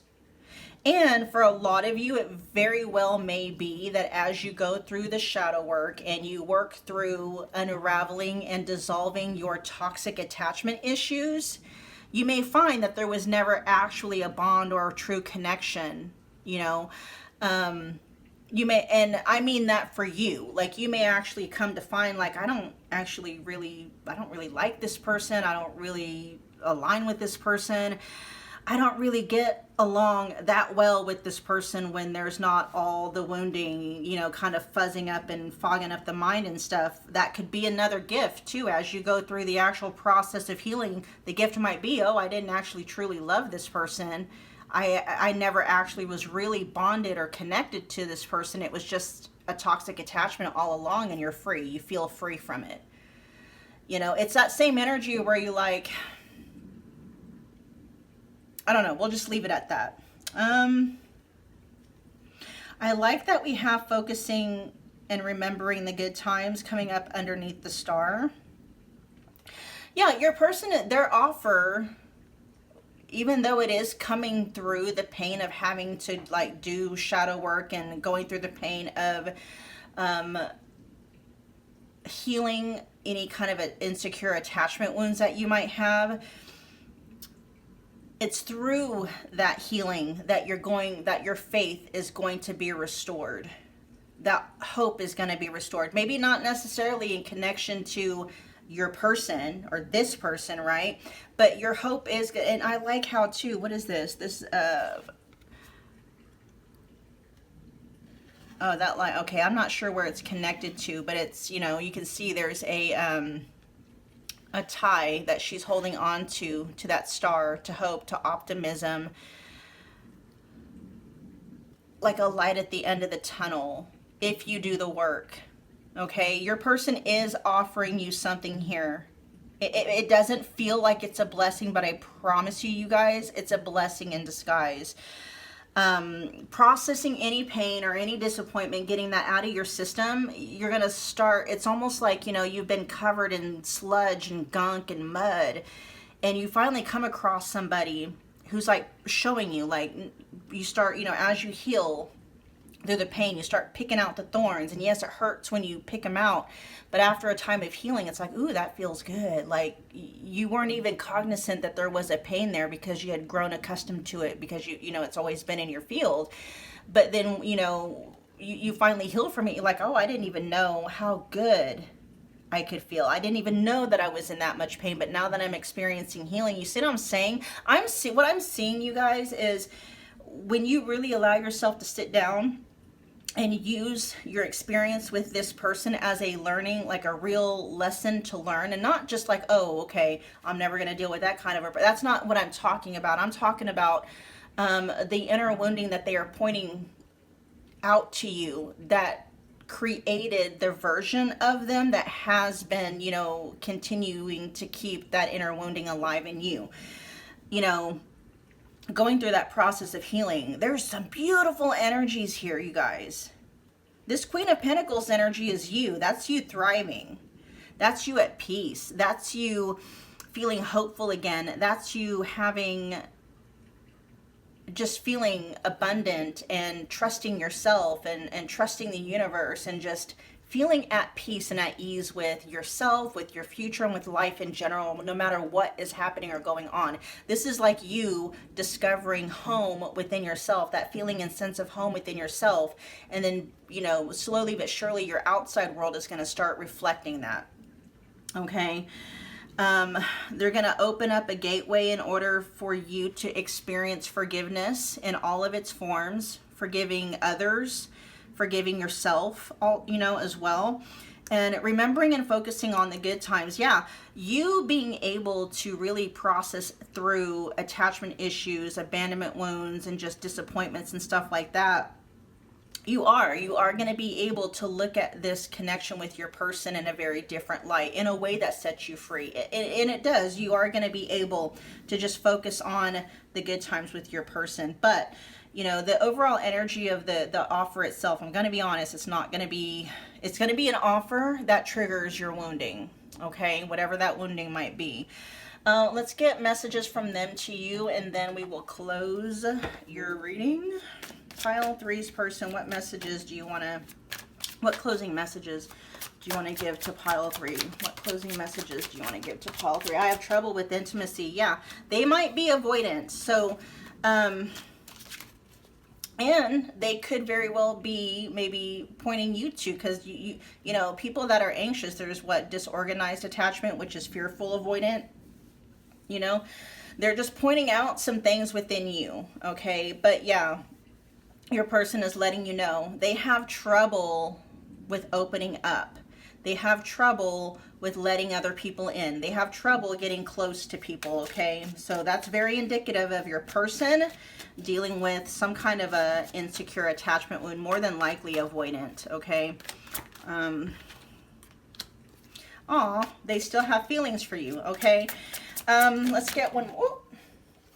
Speaker 1: And for a lot of you, it very well may be that as you go through the shadow work and you work through unraveling and dissolving your toxic attachment issues, you may find that there was never actually a bond or a true connection, you know. You may, and I mean that for you, like you may actually come to find, like, I don't really like this person. I don't really align with this person. I don't really get along that well with this person when there's not all the wounding, you know, kind of fuzzing up and fogging up the mind and stuff. That could be another gift too. As you go through the actual process of healing, the gift might be, oh, I didn't actually truly love this person. I never actually was really bonded or connected to this person. It was just a toxic attachment all along, and you're free. You feel free from it. You know, it's that same energy where you like, I don't know, we'll just leave it at that. I like that we have focusing and remembering the good times coming up underneath the star. Yeah, your person, their offer, even though it is coming through the pain of having to like do shadow work and going through the pain of healing any kind of insecure attachment wounds that you might have, it's through that healing that your faith is going to be restored. That hope is going to be restored. Maybe not necessarily in connection to your person or this person, right? But your hope is good. And I like how too, what is this? Oh, that line. Okay, I'm not sure where it's connected to, but it's, you know, you can see there's a tie that she's holding on to that star, to hope, to optimism, like a light at the end of the tunnel if you do the work. Okay, your person is offering you something here. It doesn't feel like it's a blessing, but I promise you, you guys, it's a blessing in disguise. Processing any pain or any disappointment, getting that out of your system, you're going to start, it's almost like, you know, you've been covered in sludge and gunk and mud, and you finally come across somebody who's like showing you, like, you start, you know, as you heal through the pain, you start picking out the thorns, and yes, it hurts when you pick them out, but after a time of healing, it's like, ooh, that feels good. Like, you weren't even cognizant that there was a pain there because you had grown accustomed to it, because you know, it's always been in your field. But then, you know, you finally heal from it. You're like, oh, I didn't even know how good I could feel. I didn't even know that I was in that much pain, but now that I'm experiencing healing, you see what I'm saying? What I'm seeing, you guys, is when you really allow yourself to sit down and use your experience with this person as a learning, like a real lesson to learn, and not just like, oh, okay, I'm never going to deal with that kind of, but that's not what I'm talking about. I'm talking about the inner wounding that they are pointing out to you that created the version of them that has been, you know, continuing to keep that inner wounding alive in you. You know, going through that process of healing, there's some beautiful energies here, you guys. This Queen of Pentacles energy is you. That's you thriving. That's you at peace. That's you feeling hopeful again. That's you just feeling abundant and trusting yourself and trusting the universe, and just feeling at peace and at ease with yourself, with your future, and with life in general, no matter what is happening or going on. This is like you discovering home within yourself, that feeling and sense of home within yourself. And then, you know, slowly but surely your outside world is going to start reflecting that. Okay. They're going to open up a gateway in order for you to experience forgiveness in all of its forms, forgiving others, forgiving yourself, all, you know, as well. And remembering and focusing on the good times. Yeah, you being able to really process through attachment issues, abandonment wounds, and just disappointments and stuff like that. You are going to be able to look at this connection with your person in a very different light, in a way that sets you free. And it does. You are going to be able to just focus on the good times with your person. But, you know, the overall energy of the offer itself, I'm going to be honest, it's going to be an offer that triggers your wounding. Okay, whatever that wounding might be. Let's get messages from them to you, and then we will close your reading. Pile 3's person, what closing messages do you want to give to pile 3? What closing messages do you want to give to pile 3? I have trouble with intimacy. Yeah, they might be avoidant. So, and they could very well be maybe pointing you to, because you know, people that are anxious, there's disorganized attachment, which is fearful avoidant, you know. They're just pointing out some things within you, okay? But yeah, your person is letting you know they have trouble with opening up. They have trouble with letting other people in. They have trouble getting close to people, okay? So that's very indicative of your person dealing with some kind of a insecure attachment wound, more than likely avoidant, okay? They still have feelings for you, okay? Let's get one more.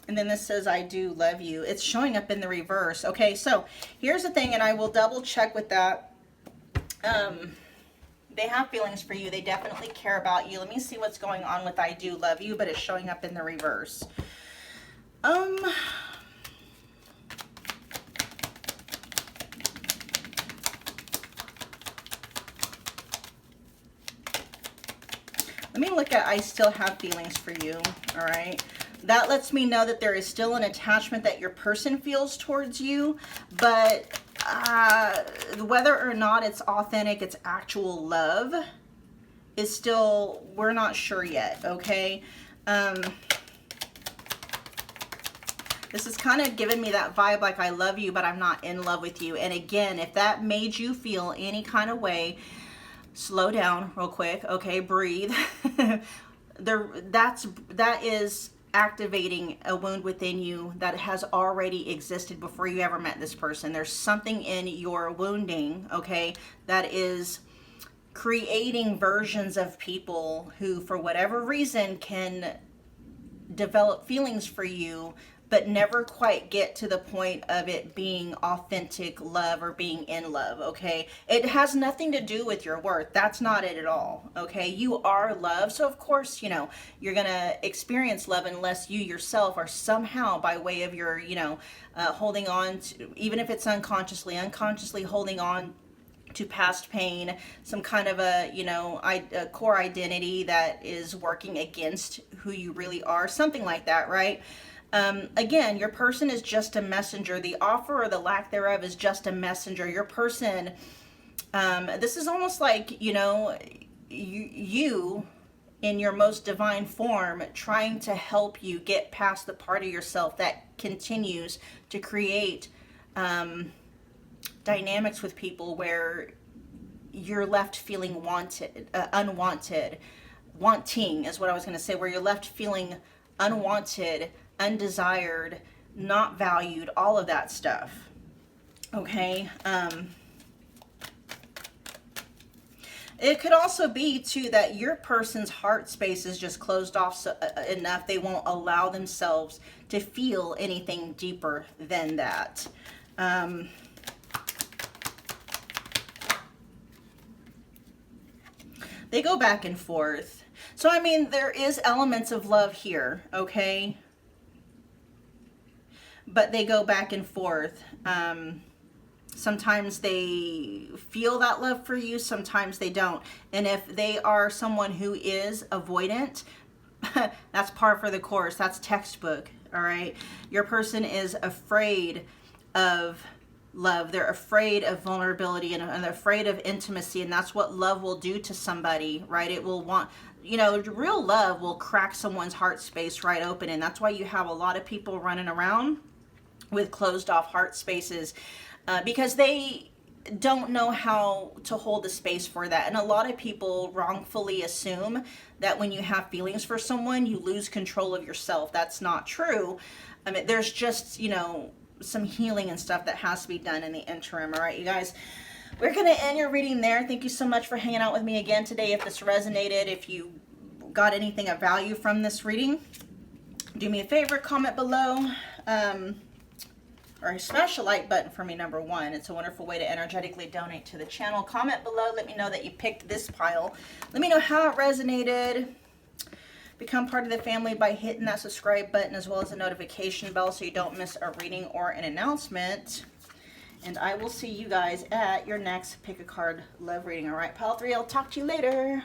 Speaker 1: And then this says, I do love you. It's showing up in the reverse. Okay, so here's the thing, and I will double check with that. They have feelings for you. They definitely care about you. Let me see what's going on with I do love you, but it's showing up in the reverse. Let me look at I still have feelings for you, all right? That lets me know that there is still an attachment that your person feels towards you, but whether or not it's authentic, it's actual love, is still, we're not sure yet, okay? This is kind of giving me that vibe like I love you, but I'm not in love with you. And again, if that made you feel any kind of way, slow down real quick, okay? Breathe. That is activating a wound within you that has already existed before you ever met this person. There's something in your wounding, okay, that is creating versions of people who, for whatever reason, can develop feelings for you, but never quite get to the point of it being authentic love or being in love, okay? It has nothing to do with your worth. That's not it at all, okay? You are love, so of course, you know, you're gonna experience love unless you yourself are somehow, by way of your, you know, holding on to, even if it's unconsciously holding on to past pain, some kind of a, you know, a core identity that is working against who you really are, something like that, right? Again, your person is just a messenger. The offer or the lack thereof is just a messenger. Your person, this is almost like, you know, you in your most divine form trying to help you get past the part of yourself that continues to create dynamics with people where you're left feeling wanted, unwanted, wanting is what I was going to say, where you're left feeling unwanted, undesired, not valued, all of that stuff, okay? It could also be too that your person's heart space is just closed off enough they won't allow themselves to feel anything deeper than that. They go back and forth. So, I mean, there is elements of love here, okay? But they go back and forth. Sometimes they feel that love for you, sometimes they don't. And if they are someone who is avoidant, that's par for the course. That's textbook, all right? Your person is afraid of love. They're afraid of vulnerability and they're afraid of intimacy, and that's what love will do to somebody, right? It will want, you know, real love will crack someone's heart space right open, and that's why you have a lot of people running around with closed off heart spaces because they don't know how to hold the space for that. And a lot of people wrongfully assume that when you have feelings for someone, you lose control of yourself. That's not true. I mean, there's just, you know, some healing and stuff that has to be done in the interim. All right, you guys, we're going to end your reading there. Thank you so much for hanging out with me again today. If this resonated, if you got anything of value from this reading, do me a favor, comment below, or smash the like button for me, number one. It's a wonderful way to energetically donate to the channel. Comment below. Let me know that you picked this pile. Let me know how it resonated. Become part of the family by hitting that subscribe button as well as the notification bell so you don't miss a reading or an announcement. And I will see you guys at your next pick a card love reading. All right, pile 3, I'll talk to you later.